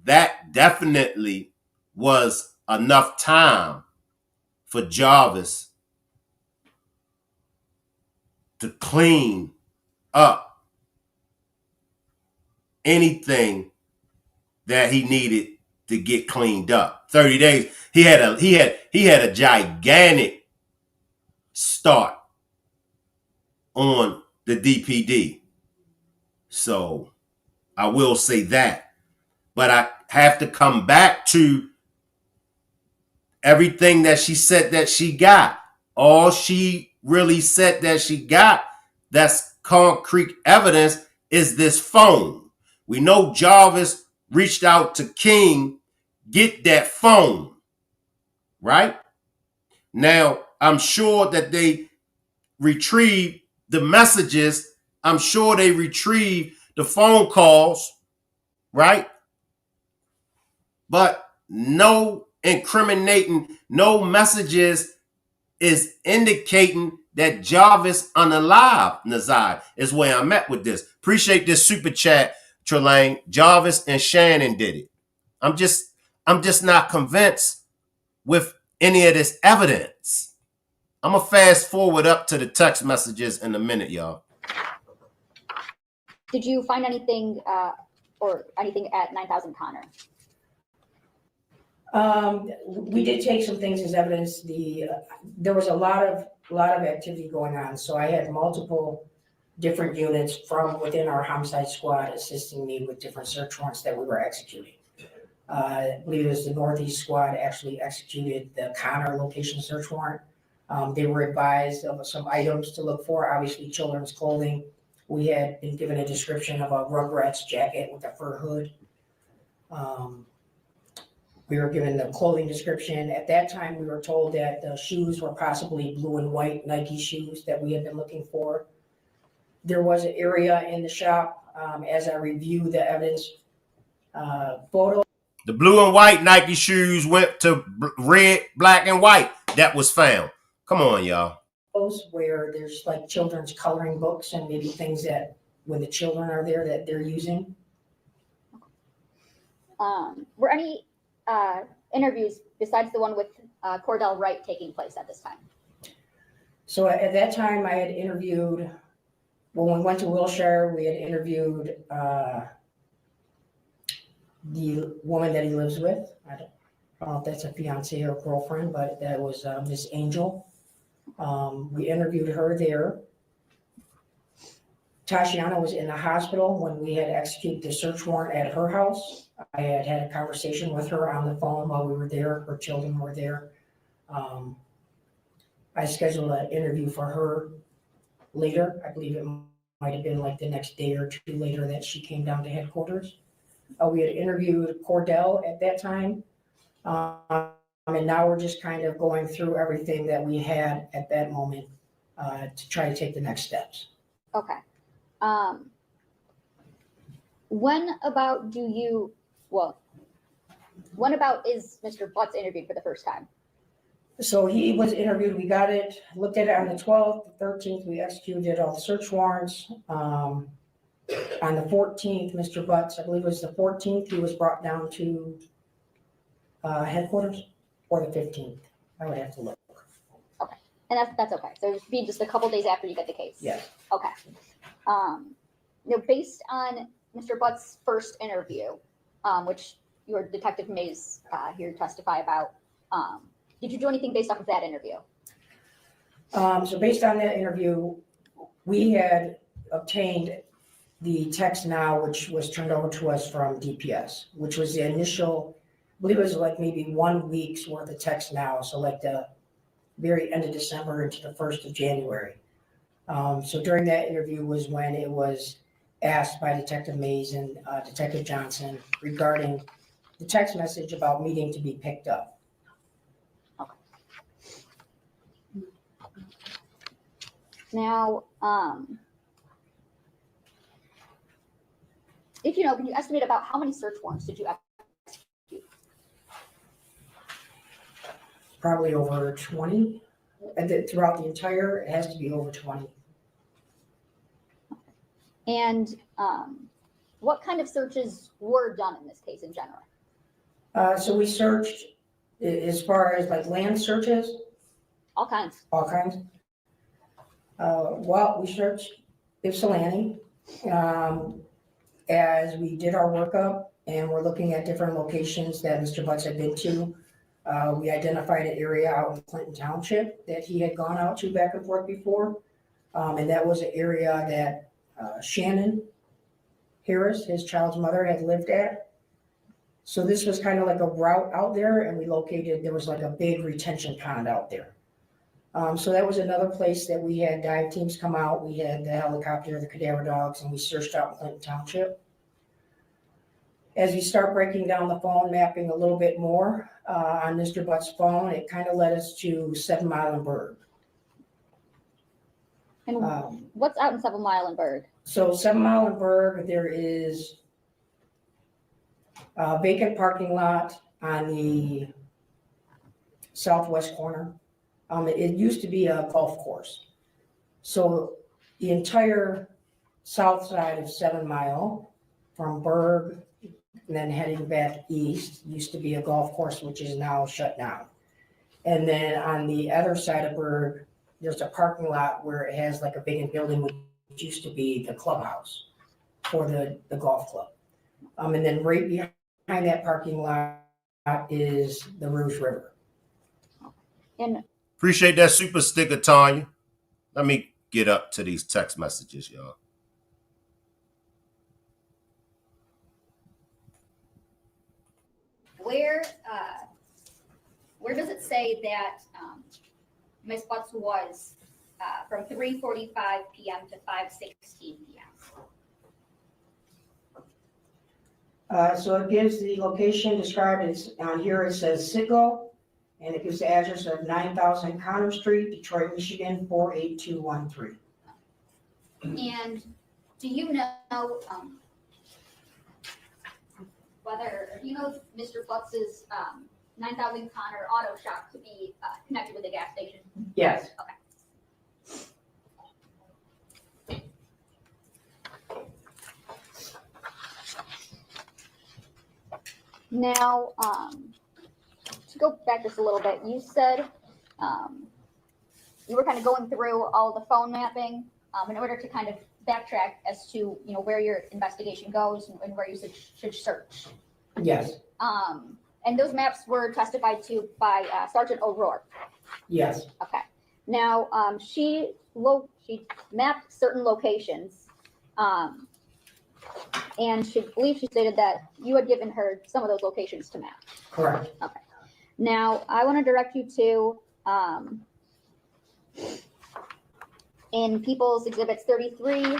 That definitely was enough time for Jarvis to clean up anything that he needed to get cleaned up. 30 days. He had a gigantic start on the DPD. So I will say that. But I have to come back to everything that she said that she got. All she really said that she got, that's concrete evidence, is this phone. We know Jarvis reached out to King, get that phone, right? Now, I'm sure that they retrieved the messages. I'm sure they retrieved the phone calls, right? But no incriminating, no messages is indicating that Jarvis unalived NAZIYAH is where I'm at with this. Appreciate this super chat, Trelane. Jarvis and Shannon did it. I'm just not convinced with any of this evidence. I'm gonna fast forward up to the text messages in a minute, y'all. did you find anything or anything at 9,000 Connor? We did take some things as evidence. There was a lot of activity going on. So I had multiple different units from within our homicide squad assisting me with different search warrants that we were executing. I believe it was the Northeast squad actually executed the Connor location search warrant. They were advised of some items to look for, obviously children's clothing. We had been given a description of a Rugrats jacket with a fur hood. We were given the clothing description. At that time, we were told that the shoes were possibly blue and white Nike shoes that we had been looking for. There was an area in the shop, as I reviewed the evidence photo. The blue and white Nike shoes went to red, black, and white. That was found. Come on, y'all. Where there's like children's coloring books and maybe things that when the children are there that they're using. Were any interviews besides the one with Cordell Wright taking place at this time? So at that time I had interviewed, when we went to Wilshire, we had interviewed the woman that he lives with. I don't know if that's a fiance or girlfriend, but that was Miss Angel. We interviewed her there. Tashiana was in the hospital when we had executed the search warrant at her house. I had had a conversation with her on the phone while we were there. Her children were there. I scheduled an interview for her later. I believe it might have been like the next day or two later that she came down to headquarters. We had interviewed Cordell at that time. And now we're just kind of going through everything that we had at that moment to try to take the next steps. Okay. When about is Mr. Butts interviewed for the first time? So he was interviewed, we got it, looked at it on the 12th, the 13th, we executed all the search warrants. On the 14th, Mr. Butts, I believe it was the 14th, he was brought down to headquarters, or the 15th. I would have to look. And that's okay. So it would be just a couple days after you get the case. Yes. Okay. Based on Mr. Butt's first interview, which your Detective Mays here testify about, did you do anything based off of that interview? So based on that interview, we had obtained the text now, which was turned over to us from DPS, which was the initial, I believe it was like maybe 1 week's worth of text now. So like the very end of December into the 1st of January. So during that interview was when it was asked by Detective Mays and Detective Johnson regarding the text message about meeting to be picked up. Now, if you know, can you estimate about how many search warrants did you execute? Probably over 20. And throughout the entire, it has to be over 20. And what kind of searches were done in this case in general? So we searched as far as like land searches, All kinds. all kinds. Well, we searched Ypsilanti as we did our workup, and we're looking at different locations that Mr. Butts had been to. We identified an area out in Clinton Township that he had gone out to back and forth before. And that was an area that Shannon Harris, his child's mother, had lived at. So this was kind of like a route out there, and we located, there was like a big retention pond out there. So that was another place that we had dive teams come out. We had the helicopter, the cadaver dogs, and we searched out in Clinton Township. As we start breaking down the phone mapping a little bit more on Mr. Butt's phone, it kind of led us to 7 Mile and Berg. And what's out in 7 Mile and Berg? So 7 Mile and Berg, there is a vacant parking lot on the southwest corner. It used to be a golf course. So the entire south side of 7 Mile from Berg and then heading back east used to be a golf course, which is now shut down. And then on the other side of Berg, there's a parking lot where it has like a vacant building, which used to be the clubhouse for the golf club. And then right behind that parking lot is the Rouge River. And Appreciate that super sticker, Tanya. Let me get up to these text messages, y'all. where does it say that Ms. Butts was from 3:45 p.m. to 5:16 p.m.? So it gives the location described as, on here it says Citgo, and it gives the address of 9,000 Connor Street, Detroit, Michigan, 48213. And do you know whether, do you know if Mr. Butz's 9,000 Connor auto shop to be connected with the gas station? Yes. Okay. Now, to go back just a little bit, you said you were kind of going through all the phone mapping in order to kind of backtrack as to where your investigation goes and where you should search. Yes. And those maps were testified to by Sergeant O'Rourke. Yes. Okay. Now, she mapped certain locations, and she stated that you had given her some of those locations to map. Correct. Okay. Now, I want to direct you to in People's Exhibits 33,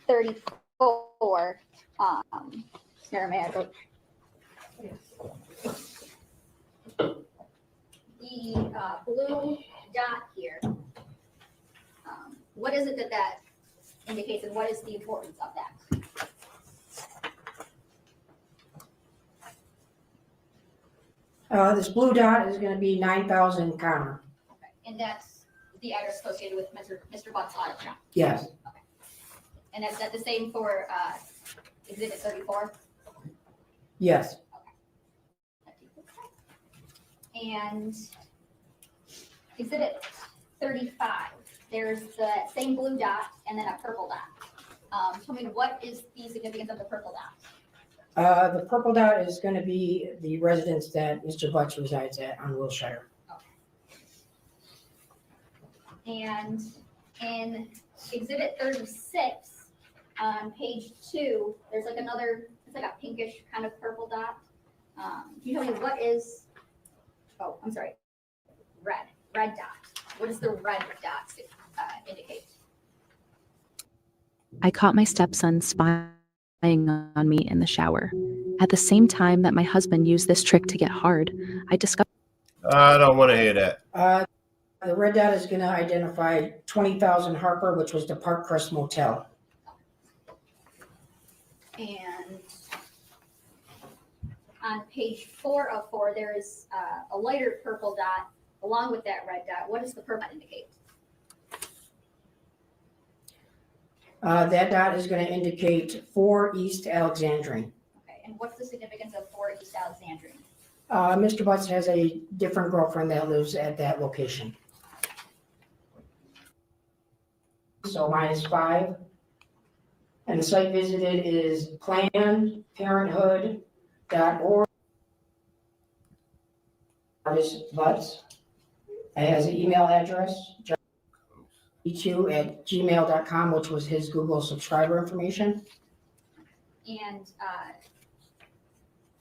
34. Here, may I go? The blue dot here. What is it that indicates, and what is the importance of that? This blue dot is gonna be 9,000 Connor. Okay. And that's the address associated with Mr. Butt's auto shop. Yes, And is that the same for exhibit 34? yes. And exhibit 35, there's the same blue dot and then a purple dot. Tell me, what is the significance of the purple dot? The purple dot is gonna be the residence that Mr. Butts resides at on Wilshire. And in exhibit 36, on page 2, there's like another, it's like a pinkish kind of purple dot. Can you tell me what is, oh, I'm sorry, red dot. What does the red dot indicate? I caught my stepson spying on me in the shower. At the same time that my husband used this trick to get hard, I discovered I don't want to hear that. The red dot is gonna identify 20,000 Harper, which was the Park Crest Motel. And on page 4 of 4, there is a lighter purple dot along with that red dot. What does the purple dot indicate? That dot is gonna indicate 4 East Alexandrine. Okay, and what's the significance of 4 East Alexandrine? Mr. Butts has a different girlfriend that lives at that location. So -5. And the site visited is PlannedParenthood.org. Jarvis Butts. It has an email address, jarvis2@gmail.com, which was his Google subscriber information. And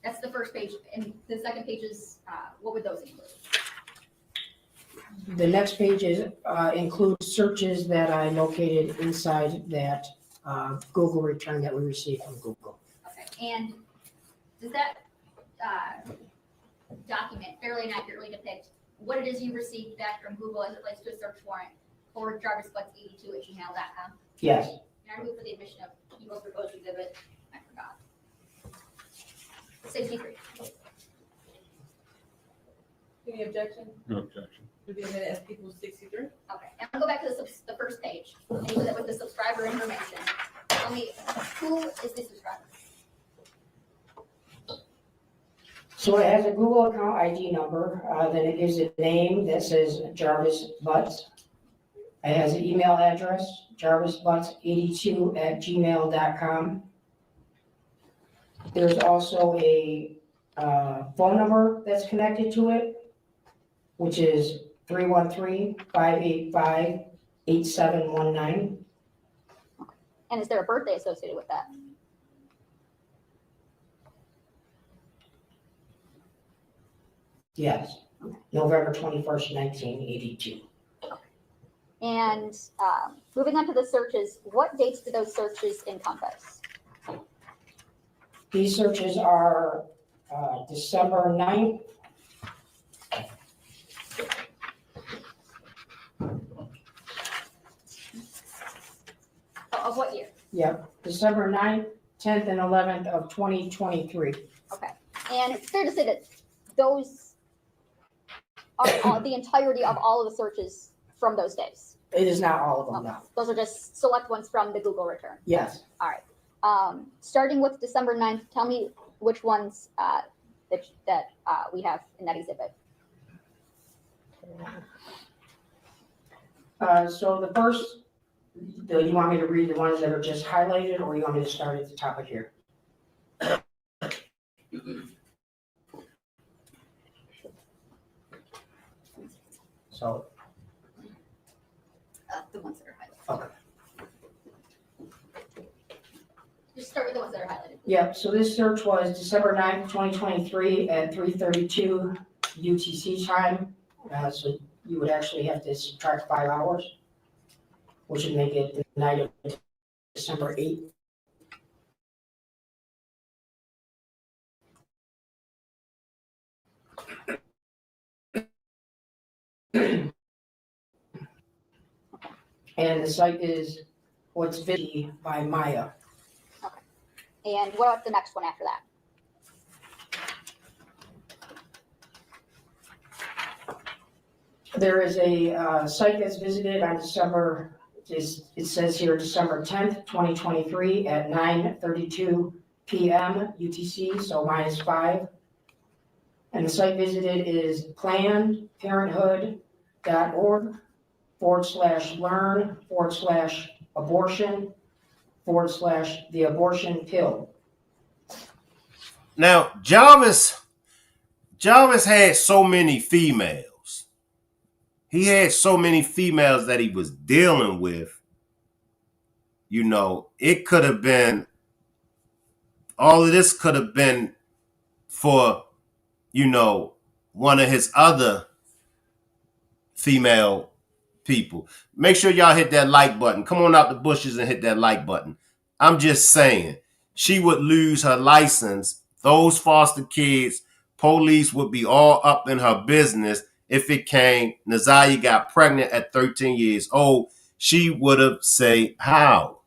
that's the first page. And the second page is, what would those include? The next page includes searches that I located inside that Google return that we received from Google. Okay, and does that document fairly and accurately depict what it is you received back from Google as it relates to a search warrant for jarvisbutts82@gmail.com? Yes. And I move for the admission of Eagle's proposed exhibit, I forgot. 63. Any objection? No objection. To be admitted as people 63? Okay, and I'll go back to the first page, and you with the subscriber information. Tell me, who is the subscriber? So it has a Google account ID number, then it gives a name that says Jarvis Butts. It has an email address, jarvisbutts82@gmail.com. There's also a phone number that's connected to it, which is 313-585-8719. And is there a birthday associated with that? Yes, November 21st, 1982. And moving on to the searches, what dates do those searches encompass? These searches are December 9th. Of what year? Yep, December 9th, 10th, and 11th of 2023. Okay, and it's fair to say that those are the entirety of all of the searches from those days. It is not all of them, Okay. no. Those are just select ones from the Google return. Yes. All right. Starting with December 9th, tell me which ones that we have in that exhibit. So the first, you want me to read the ones that are just highlighted, or you want me to start at the top of here? So, The ones that are highlighted. okay. Just start with the ones that are highlighted. Yep, so this search was December 9th, 2023 at 3:32 UTC time. So you would actually have to subtract 5 hours, which would make it the night of December 8th. And the site is what's visited by Maya. And what about the next one after that? There is a site that's visited on December, it says here December 10th, 2023 at 9:32 p.m. UTC, so -5. And the site visited is plannedparenthood.org/learn/abortion/the abortion pill. Now, Jarvis had so many females. He had so many females that he was dealing with. You know, it could have been, all of this could have been for, you know, one of his other female people. Make sure y'all hit that like button. Come on out the bushes and hit that like button. I'm just saying, she would lose her license. Those foster kids, police would be all up in her business if it came. NAZIYAH got pregnant at 13 years old. She would have said, how?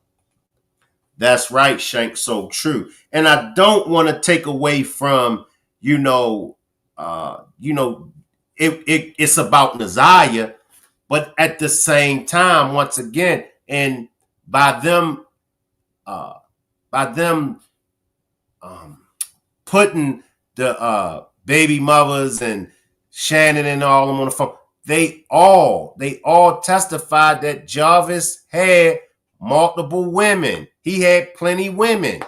That's right, Shank. So true. And I don't want to take away from, it's about NAZIYAH, but at the same time, once again, and by them putting the baby mothers and Shannon and all of them on the phone, they all testified that Jarvis had multiple women. He had plenty women.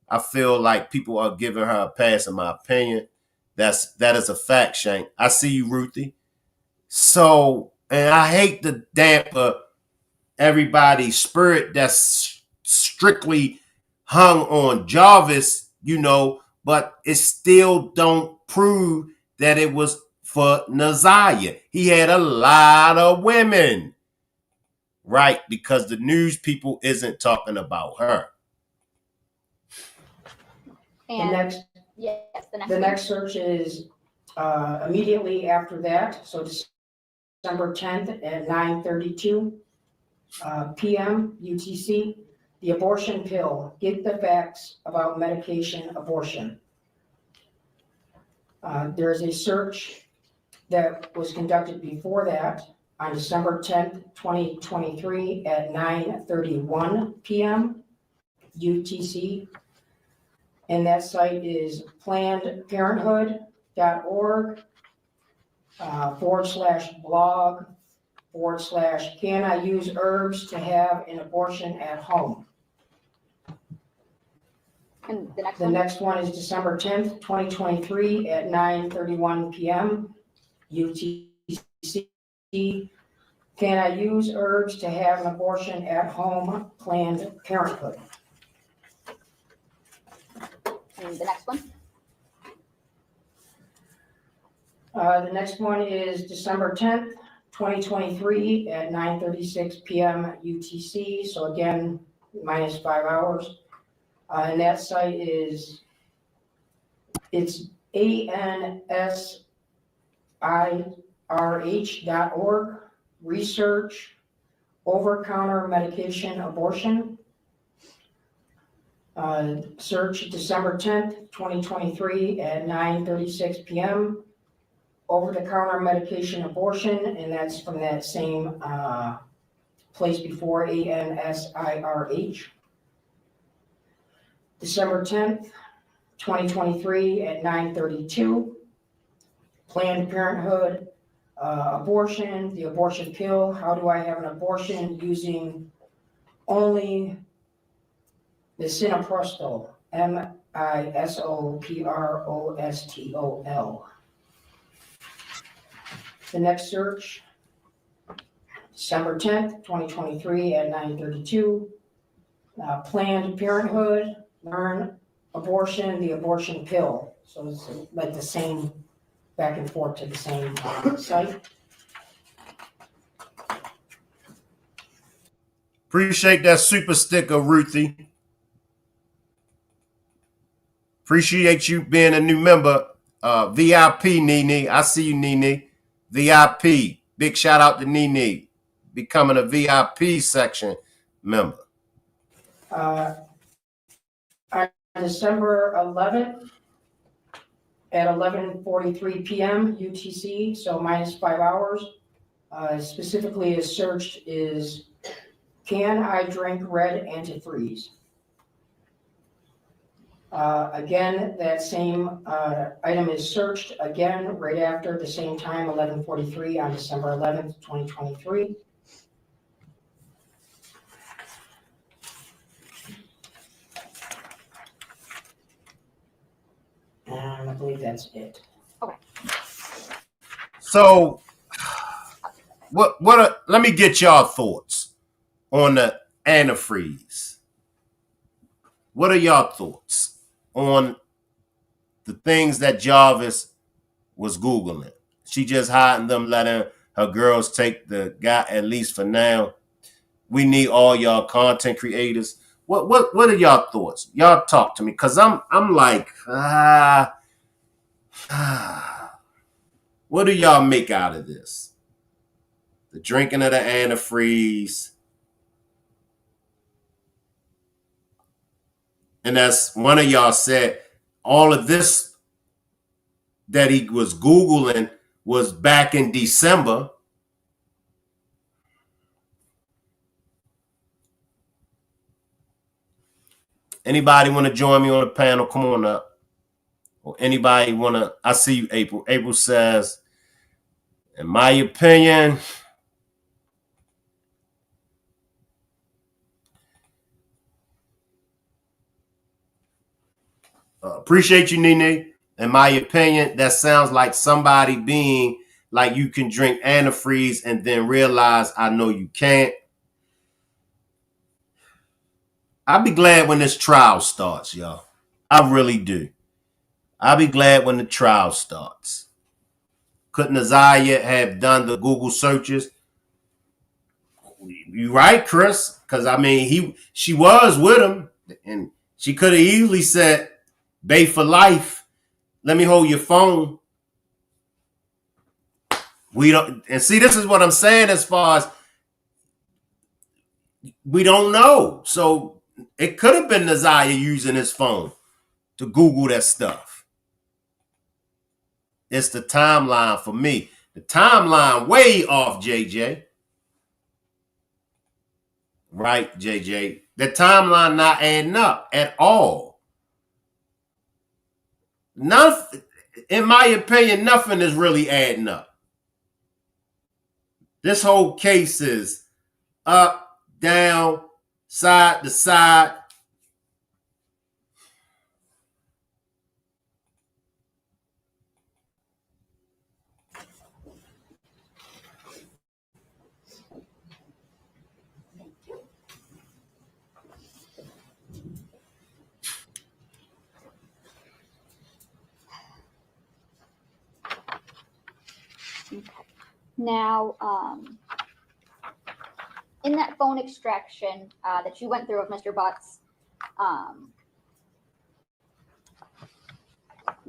I feel like people are giving her a pass, in my opinion. That is a fact, Shank. I see you, Ruthie. So, and I hate to damper everybody's spirit that's strictly hung on Jarvis, but it still don't prove that it was for NAZIYAH. He had a lot of women, right? Because the news people isn't talking about her. And The next search is immediately after that, so December 10th at 9:32 p.m. UTC. The abortion pill. Get the facts about medication abortion. There is a search that was conducted before that on December 10th, 2023 at 9:31 p.m. UTC. And that site is plannedparenthood.org /blog/can I use herbs to have an abortion at home. And the next one is December 10th, 2023 at 9:31 p.m. UTC. Can I use herbs to have an abortion at home? Planned Parenthood. And the next one? The next one is December 10th, 2023 at 9:36 p.m. UTC. So again, -5 hours. And that site is, it's ANSIRH.org, research, over-counter medication abortion. Search December 10th, 2023 at 9:36 p.m. Over-the-counter medication abortion, and that's from that same place before, ANSIRH. December 10th, 2023 at 9:32. Planned Parenthood, abortion, the abortion pill. How do I have an abortion using only misoprostol, misoprostol. The next search, December 10th, 2023 at 9:32. Planned Parenthood, learn abortion, the abortion pill. So it's like the same, back and forth to the same site. Appreciate that super sticker, Ruthie. Appreciate you being a new member. VIP, Nene. I see you, Nene. VIP. Big shout out to Nene. Becoming a VIP section member. On December 11th at 11:43 p.m. UTC, so -5 hours. Specifically is searched is, can I drink red antifreeze? Again, that same item is searched again right after the same time, 11:43 on December 11th, 2023. And I believe that's it. So, let me get y'all thoughts on the antifreeze. What are y'all thoughts on the things that Jarvis was Googling? She just hiding them, letting her girls take the guy, at least for now. We need all y'all content creators. What are y'all thoughts? Y'all talk to me, cause I'm like, what do y'all make out of this? The drinking of the antifreeze. And as one of y'all said, all of this that he was Googling was back in December. Anybody want to join me on the panel? Come on up. Or anybody want to? I see you, April. April says, in my opinion, appreciate you, Nene. In my opinion, that sounds like somebody being like, you can drink antifreeze and then realize, I know you can't. I'll be glad when this trial starts, y'all. I really do. I'll be glad when the trial starts. Could NAZIYAH have done the Google searches? You right, Chris? Because I mean, she was with him, and she could have easily said, "Bay for life. Let me hold your phone." We don't, and see, this is what I'm saying. As far as we don't know, so it could have been NAZIYAH using his phone to Google that stuff. It's the timeline for me. The timeline way off, JJ. Right, JJ. The timeline not adding up at all. Nothing, in my opinion, nothing is really adding up. This whole case is up, down, side to side. Now, in that phone extraction that you went through of Mr. Butts,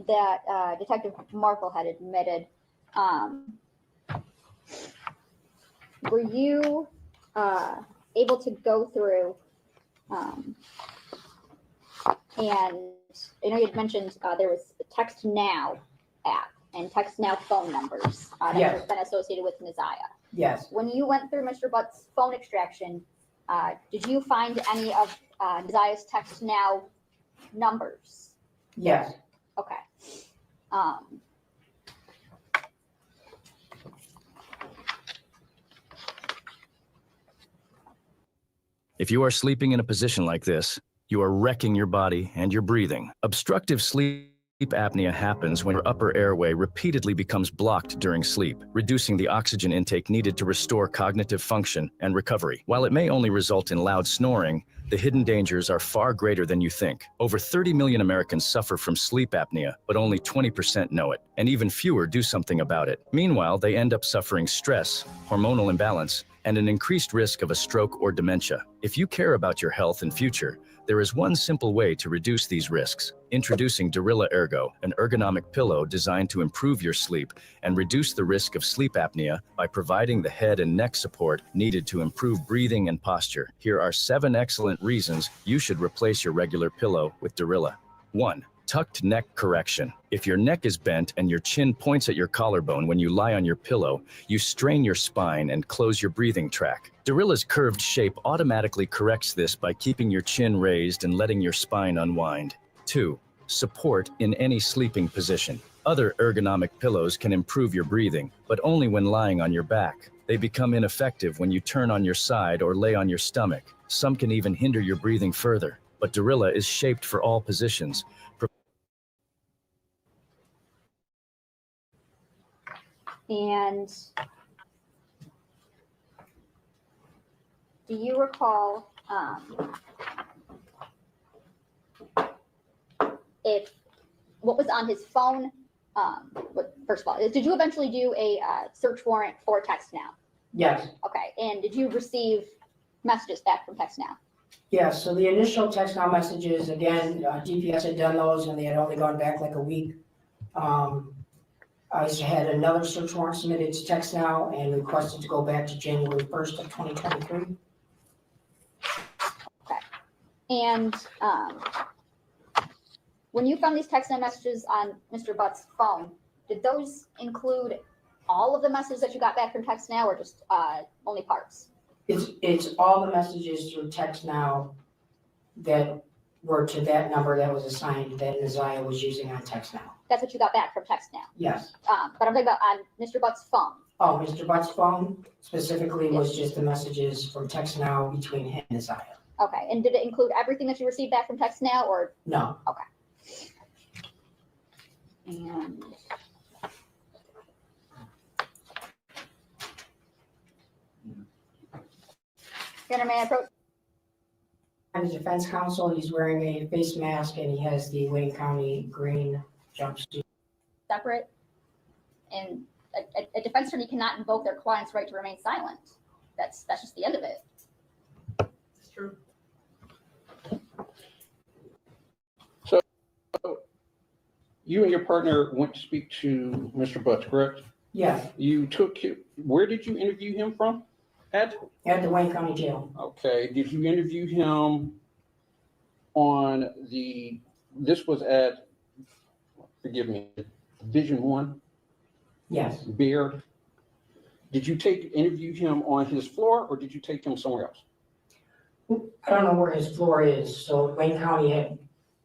that Detective Markle had admitted, were you able to go through and I know you had mentioned there was the Text Now app and Text Now phone numbers that Yes. have been associated with NAZIYAH. Yes, When you went through Mr. Butt's phone extraction, did you find any of NAZIYAH's Text Now numbers? yes. Okay. If you are sleeping in a position like this, you are wrecking your body and your breathing. Obstructive sleep apnea happens when your upper airway repeatedly becomes blocked during sleep, reducing the oxygen intake needed to restore cognitive function and recovery. While it may only result in loud snoring, the hidden dangers are far greater than you think. Over 30 million Americans suffer from sleep apnea, but only 20% know it, and even fewer do something about it. Meanwhile, they end up suffering stress, hormonal imbalance, and an increased risk of a stroke or dementia. If you care about your health and future, there is one simple way to reduce these risks. Introducing Dorilla Ergo, an ergonomic pillow designed to improve your sleep and reduce the risk of sleep apnea by providing the head and neck support needed to improve breathing and posture. Here are 7 excellent reasons you should replace your regular pillow with Dorilla. 1. Tucked neck correction. If your neck is bent and your chin points at your collarbone when you lie on your pillow, you strain your spine and close your breathing tract. Darilla's curved shape automatically corrects this by keeping your chin raised and letting your spine unwind. 2. Support in any sleeping position. Other ergonomic pillows can improve your breathing, but only when lying on your back. They become ineffective when you turn on your side or lay on your stomach. Some can even hinder your breathing further, but Darilla is shaped for all positions. And do you recall if what was on his phone? First of all, did you eventually do a search warrant for Text Now? Yes. Okay, and did you receive messages back from Text Now? Yes, so the initial text now messages, again, DPS had done those and they had only gone back like a week. I had another search warrant submitted to Text Now and requested to go back to January 1st of 2023. Okay, and when you found these text and messages on Mr. Butt's phone, did those include all of the messages that you got back from Text Now, or just only parts? It's all the messages through Text Now that were to that number that was assigned that NAZIYAH was using on Text Now. That's what you got back from Text Now? Yes. But I'm talking about on Mr. Butt's phone. Oh, Mr. Butt's phone specifically was just the messages from Text Now between him and NAZIYAH. Okay, and did it include everything that you received back from Text Now, or? No. Okay. And Senator, may I approach? His defense counsel, he's wearing a face mask and he has the Wayne County green jumpsuit. Separate, and a defense attorney cannot invoke their client's right to remain silent. That's just the end of it. It's true. So you and your partner went to speak to Mr. Butts, correct? Yeah, You took him, where did you interview him from? At the Wayne County Jail. Okay, did you interview him on this was at, forgive me, Division 1, Yes. Baird? Did you interview him on his floor or did you take him somewhere else? I don't know where his floor is, so Wayne County had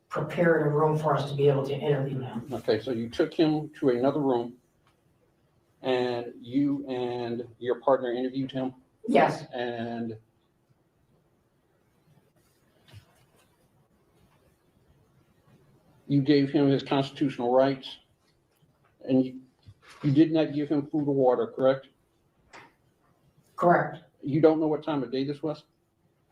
prepared a room for us to be able to interview him. Okay, so you took him to another room and you and your partner interviewed him? Yes. And you gave him his constitutional rights, and you did not give him food or water, correct? Correct. You don't know what time of day this was?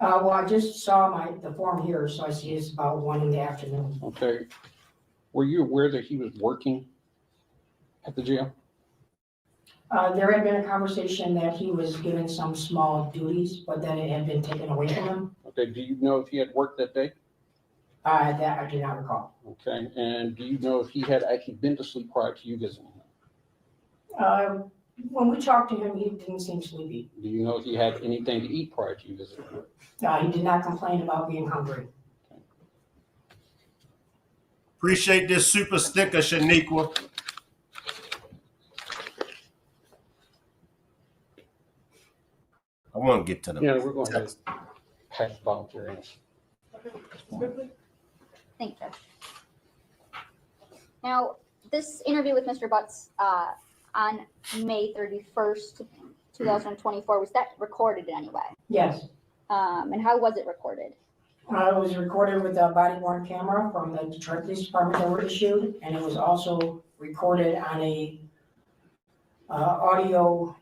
Well, I just saw the form here, so I see it's about 1 in the afternoon. Okay. Were you aware that he was working at the jail? There had been a conversation that he was given some small duties, but then it had been taken away from him. Okay, do you know if he had worked that day? That I do not recall. Okay, and do you know if he had actually been to sleep prior to you visiting him? When we talked to him, he didn't seem sleepy. Do you know if he had anything to eat prior to you visiting him? He did not complain about being hungry. Appreciate this super sticker, Shaniqua. I want to get to the Yeah, we're going to text. pass voluntariness. Thank you. Now, this interview with Mr. Butts on May 31st, 2024, was that recorded in any way? Yes. And how was it recorded? It was recorded with a body-worn camera from the Detroit Police Department that were issued, and it was also recorded on a audio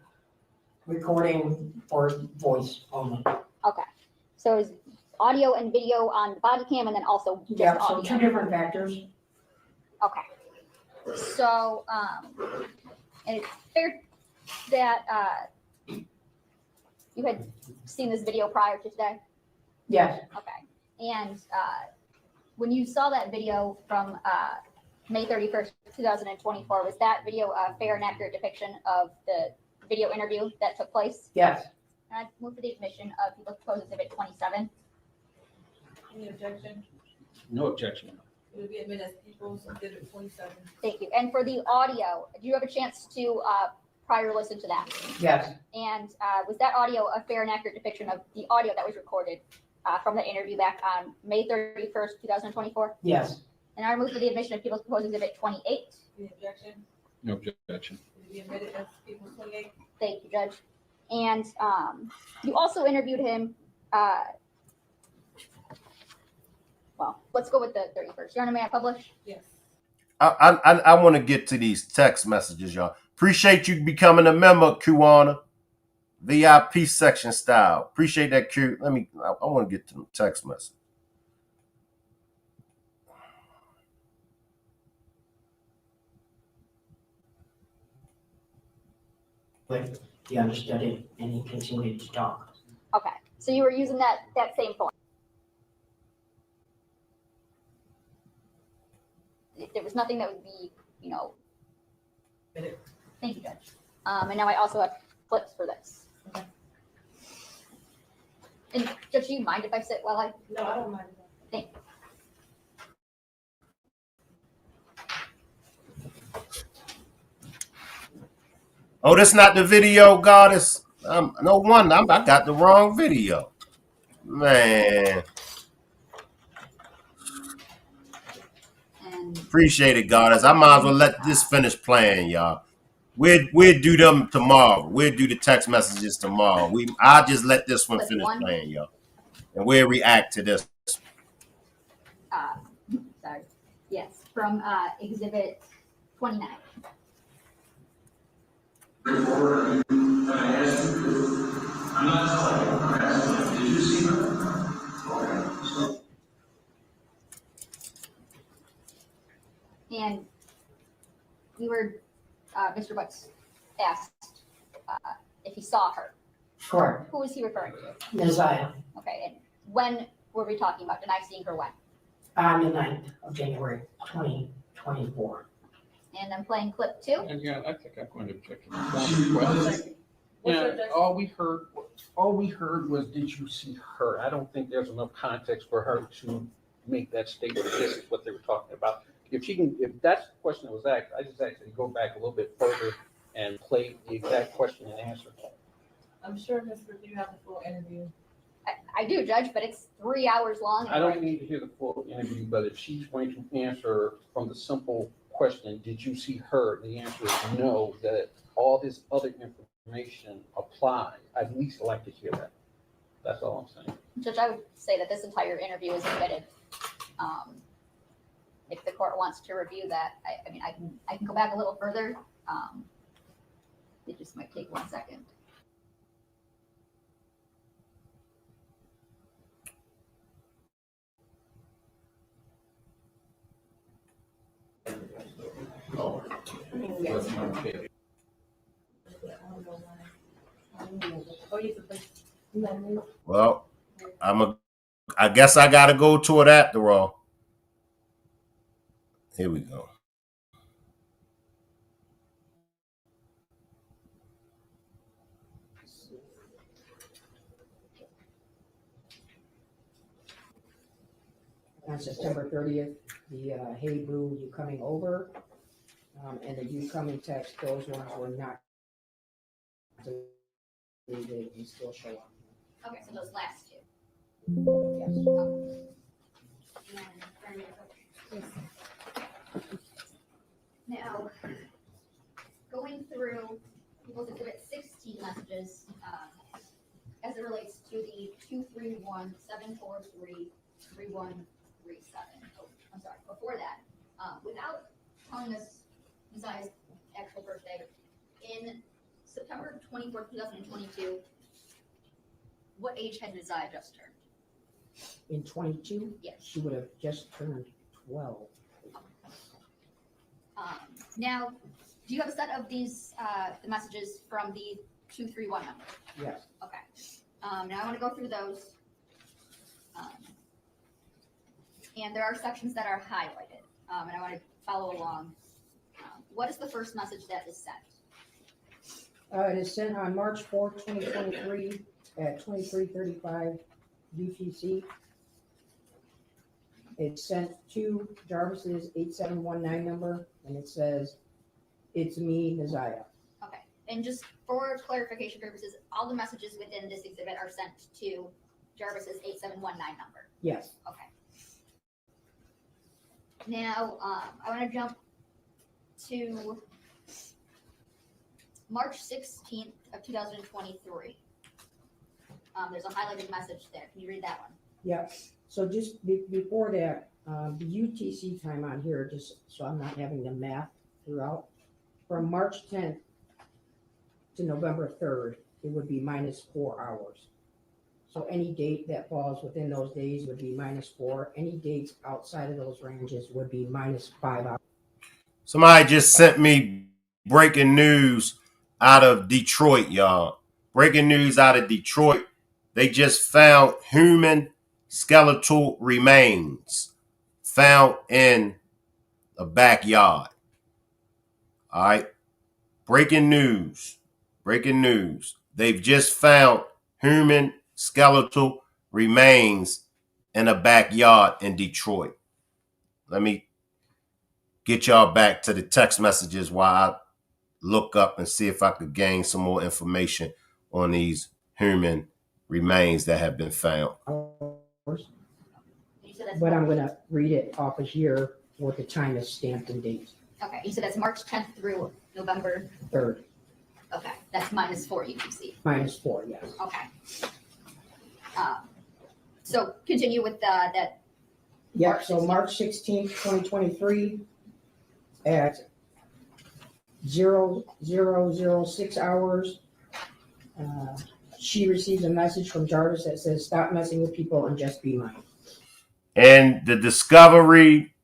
recording for voice only. Okay. So is audio and video on the body cam and then also just Yeah, so audio? 2 different factors. Okay. So, and it's fair that you had seen this video prior to today? Yes. Okay. And when you saw that video from May 31st, 2024, was that video a fair and accurate depiction of the video interview that took place? Yes. And I move for the admission of People Proposed Exhibit 27. Any objection? No objection. It will be admitted as People's Exhibit 27. Thank you. And for the audio, do you have a chance to prior listen to that? Yes, And was that audio a fair and accurate depiction of the audio that was recorded from the interview back on May 31st, 2024? yes, And I move for the admission of People's Proposed Exhibit 28. Any objection? No objection. It will be admitted as People's 28. Thank you, Judge. And you also interviewed him. Well, let's go with the 31st. Your Honor, may I publish? Yes. I want to get to these text messages, y'all. Appreciate you becoming a member, Q-Honor. VIP section style. Appreciate that, Q. I want to get to the text message. but he understood it and he continued to talk. Okay. So you were using that same phone. There was nothing that would be, Thank you, Judge. And now I also have clips for this. Okay. And Judge, do you mind if I sit while I? No, I don't mind. Thank you. Oh, that's not the video, Goddess. No wonder. I got the wrong video. Man. And Appreciate it, Goddess. I might as well let this finish playing, y'all. We'll do them tomorrow. We'll do the text messages tomorrow. I'll just let this one finish playing, y'all. And we'll react to this. sorry. Yes, from Exhibit 29. And we were, Mr. Butts asked if he saw her. Correct. Who was he referring to? NAZIYAH, Okay, and when were we talking about? Denied seeing her when? on the 9th of January, 2024. And I'm playing clip 2. And yeah, I think I'm going to object to One this. second. What's Yeah, your objection? all we heard was, did you see her? I don't think there's enough context for her to make that statement. This is what they were talking about. If that's the question that was asked, I just actually go back a little bit further and play the exact question and answer. I'm sure, Mr. You have the full interview. I do, Judge, but it's 3 hours long. I don't need to hear the full interview, but if she's going to answer from the simple question, did you see her? The answer is no, that all this other information applies. I'd at least like to hear that. That's all I'm saying. Judge, I would say that this entire interview is admitted. If the court wants to review that, I mean, I can go back a little further. It just might take 1 second. Well, I guess I gotta go to it after all. Here we go. On September 30th, the hey boo, you coming over, and the you coming text, those ones were not deleted and still show up. Okay, so those last two. Now, going through People's Exhibit 16 messages, as it relates to the 231-743-3137. Oh, I'm sorry, before that, without telling us NAZIYAH's actual birthday, in September 24th, 2022, what age had NAZIYAH just turned? In 22, Yes. she would have just turned 12. Now, do you have a set of these the messages from the 231 number? Yes. Okay. Now I want to go through those. And there are sections that are highlighted, and I want to follow along. What is the first message that is sent? It is sent on March 4th, 2023 at 23:35 UTC. It's sent to Jarvis's 8719 number, and it says, "It's me, NAZIYAH." Okay, and just for clarification purposes, all the messages within this exhibit are sent to Jarvis's 8719 number. Yes. Okay. Now, I want to jump to March 16th of 2023. There's a highlighted message there. Can you read that one? Yeah. So just before that, the UTC time on here, just so I'm not having the math throughout, from March 10th to November 3rd, it would be -4 hours. So any date that falls within those days would be -4. Any dates outside of those ranges would be -5 hours. Somebody just sent me breaking news out of Detroit, y'all. Breaking news out of Detroit. They just found human skeletal remains found in a backyard. All right. Breaking news. Breaking news. They've just found human skeletal remains in a backyard in Detroit. Let me get y'all back to the text messages while I look up and see if I could gain some more information on these human remains that have been found. But I'm going to read it off of here with the time is stamped and date. Okay, you said that's March 10th through November 3rd. Okay, that's -4 UTC. -4, yes. Okay. So continue with that. Yeah, so March 16th, 2023 at 0006 hours, she receives a message from Jarvis that says, "Stop messing with people and just be mine." And the discovery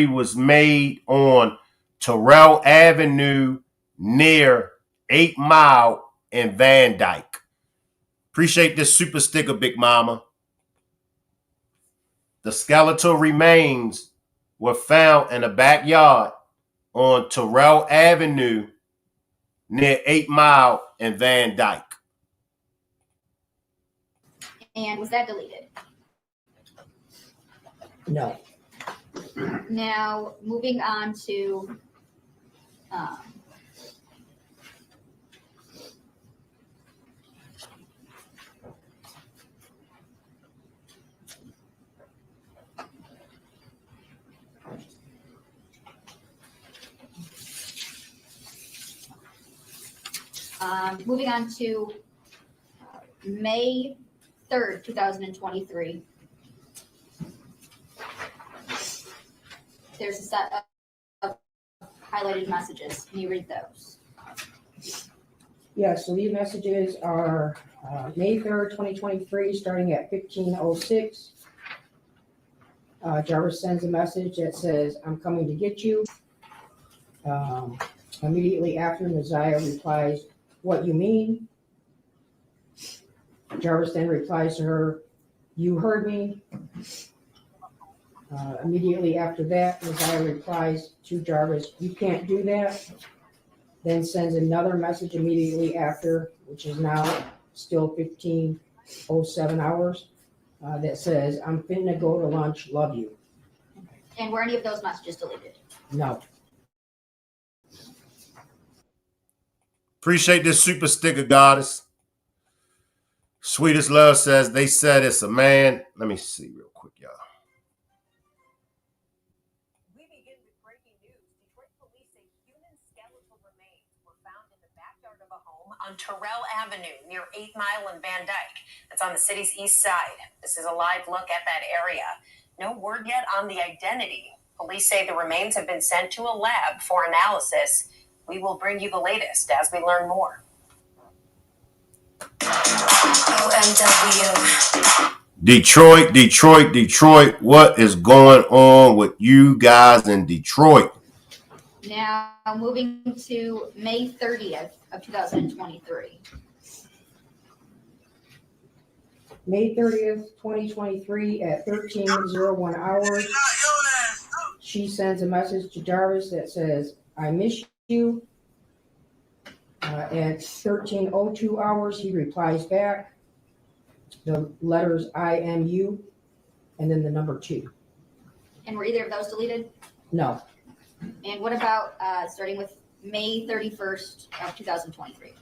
was made on Terrell Avenue near 8 Mile in Van Dyke. Appreciate this super sticker, Big Mama. The skeletal remains were found in a backyard on Terrell Avenue near 8 Mile in Van Dyke. And was that deleted? No. Now, moving on to May 3rd, 2023. There's a set of highlighted messages. Can you read those? Yeah, so these messages are May 3rd, 2023, starting at 15:06. Jarvis sends a message that says, "I'm coming to get you." Immediately after, NAZIYAH replies, "What you mean?" Jarvis then replies to her, "You heard me." Immediately after that, NAZIYAH replies to Jarvis, "You can't do that." Then sends another message immediately after, which is now still 15:07 hours, that says, "I'm finna go to lunch, love you." And were any of those messages deleted? No. Appreciate this super sticker, Goddess. Sweetest Love says they said it's a man. Let me see real quick, y'all. We begin with breaking news. Detroit police say human skeletal remains were found in the backyard of a home on Terrell Avenue near 8 Mile and Van Dyke. That's on the city's east side. This is a live look at that area. No word yet on the identity. Police say the remains have been sent to a lab for analysis. We will bring you the latest as we learn more. OMW. Detroit. What is going on with you guys in Detroit? Now, moving to May 30th of 2023. May 30th, 2023 at 13:01 hours, she sends a message to Jarvis that says, "I miss you." At 13:02 hours, he replies back the letters "I am you." and then the number 2. And were either of those deleted? No, And what about starting with May 31st of 2023?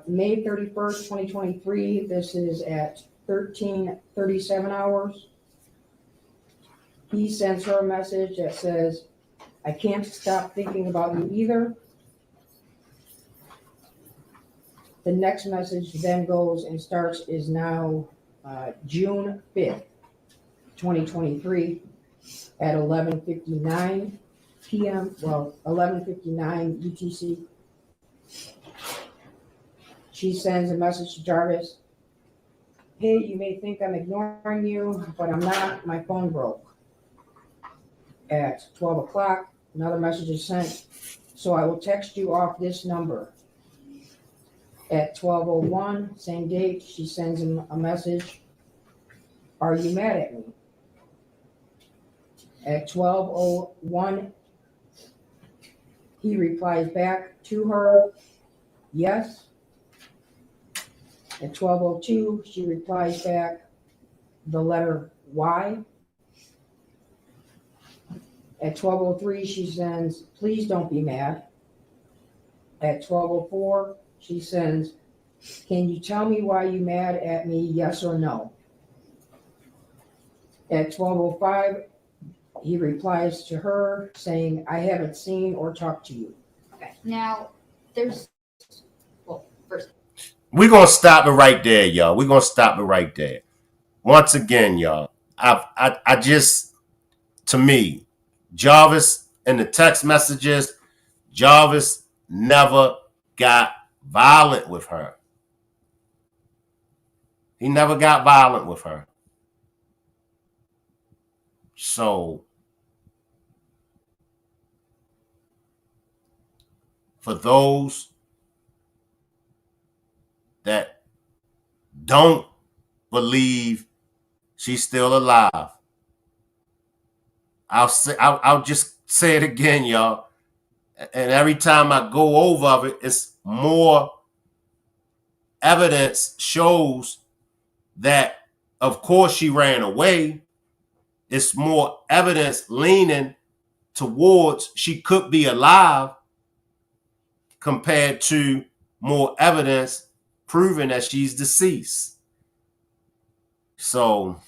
May 31st, 2023, this is at 13:37 hours. He sends her a message that says, I can't stop thinking about you either. The next message then goes and starts is now June 5th, 2023 at 11:59 p.m. Well, 11:59 UTC. She sends a message to Jarvis. Hey, you may think I'm ignoring you, but I'm not. My phone broke. At 12 o'clock, another message is sent. So I will text you off this number. At 12:01, same date, she sends him a message. Are you mad at me? At 12:01, he replies back to her, yes. At 12:02, she replies back the letter Y. At 12:03, she sends, please don't be mad. At 12:04, she sends, can you tell me why you mad at me, yes or no? At 12:05, he replies to her saying, I haven't seen or talked to you. Okay. Now, there's, well, first, We're going to stop it right there, y'all. We're going to stop it right there. Once again, y'all, I just, to me, Jarvis in the text messages, Jarvis never got violent with her. He never got violent with her. So, for those that don't believe she's still alive, I'll just say it again, y'all. And every time I go over it, it's more evidence shows that, of course, she ran away. It's more evidence leaning towards she could be alive compared to more evidence proving that she's deceased. So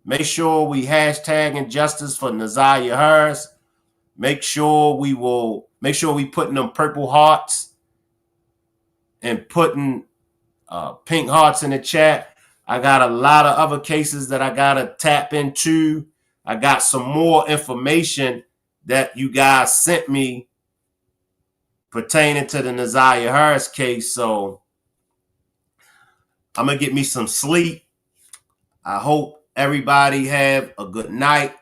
make sure we hashtag injustice for NAZIYAH Harris. Make sure we putting them purple hearts and putting pink hearts in the chat. I got a lot of other cases that I got to tap into. I got some more information that you guys sent me pertaining to the NAZIYAH Harris case. So I'm going to get me some sleep. I hope everybody have a good night.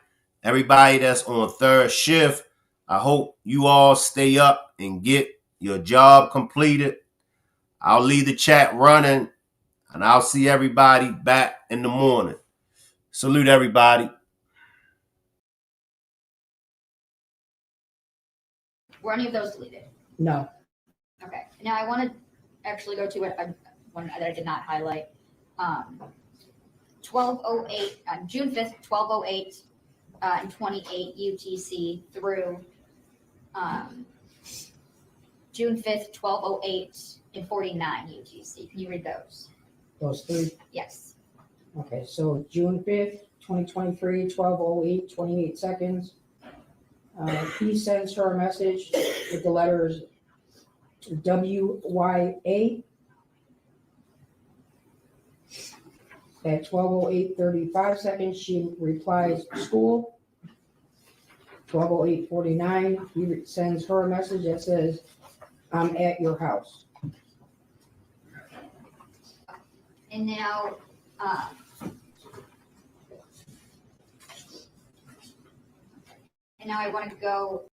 Everybody that's on third shift, I hope you all stay up and get your job completed. I'll leave the chat running, and I'll see everybody back in the morning. Salute, everybody. were any of those deleted? No, Okay. Now I want to actually go to one that I did not highlight. 12:08 on June 5th, 12:08 and 28 UTC through June 5th, 12:08 and 49 UTC. Can you read those? those 3. Yes. Okay, so June 5th, 2023, 12:08, 28 seconds. He sends her a message with the letters WYA. At 12:08, 35 seconds, she replies, school. 12:08, 49, he sends her a message that says, I'm at your house. And now, I want to go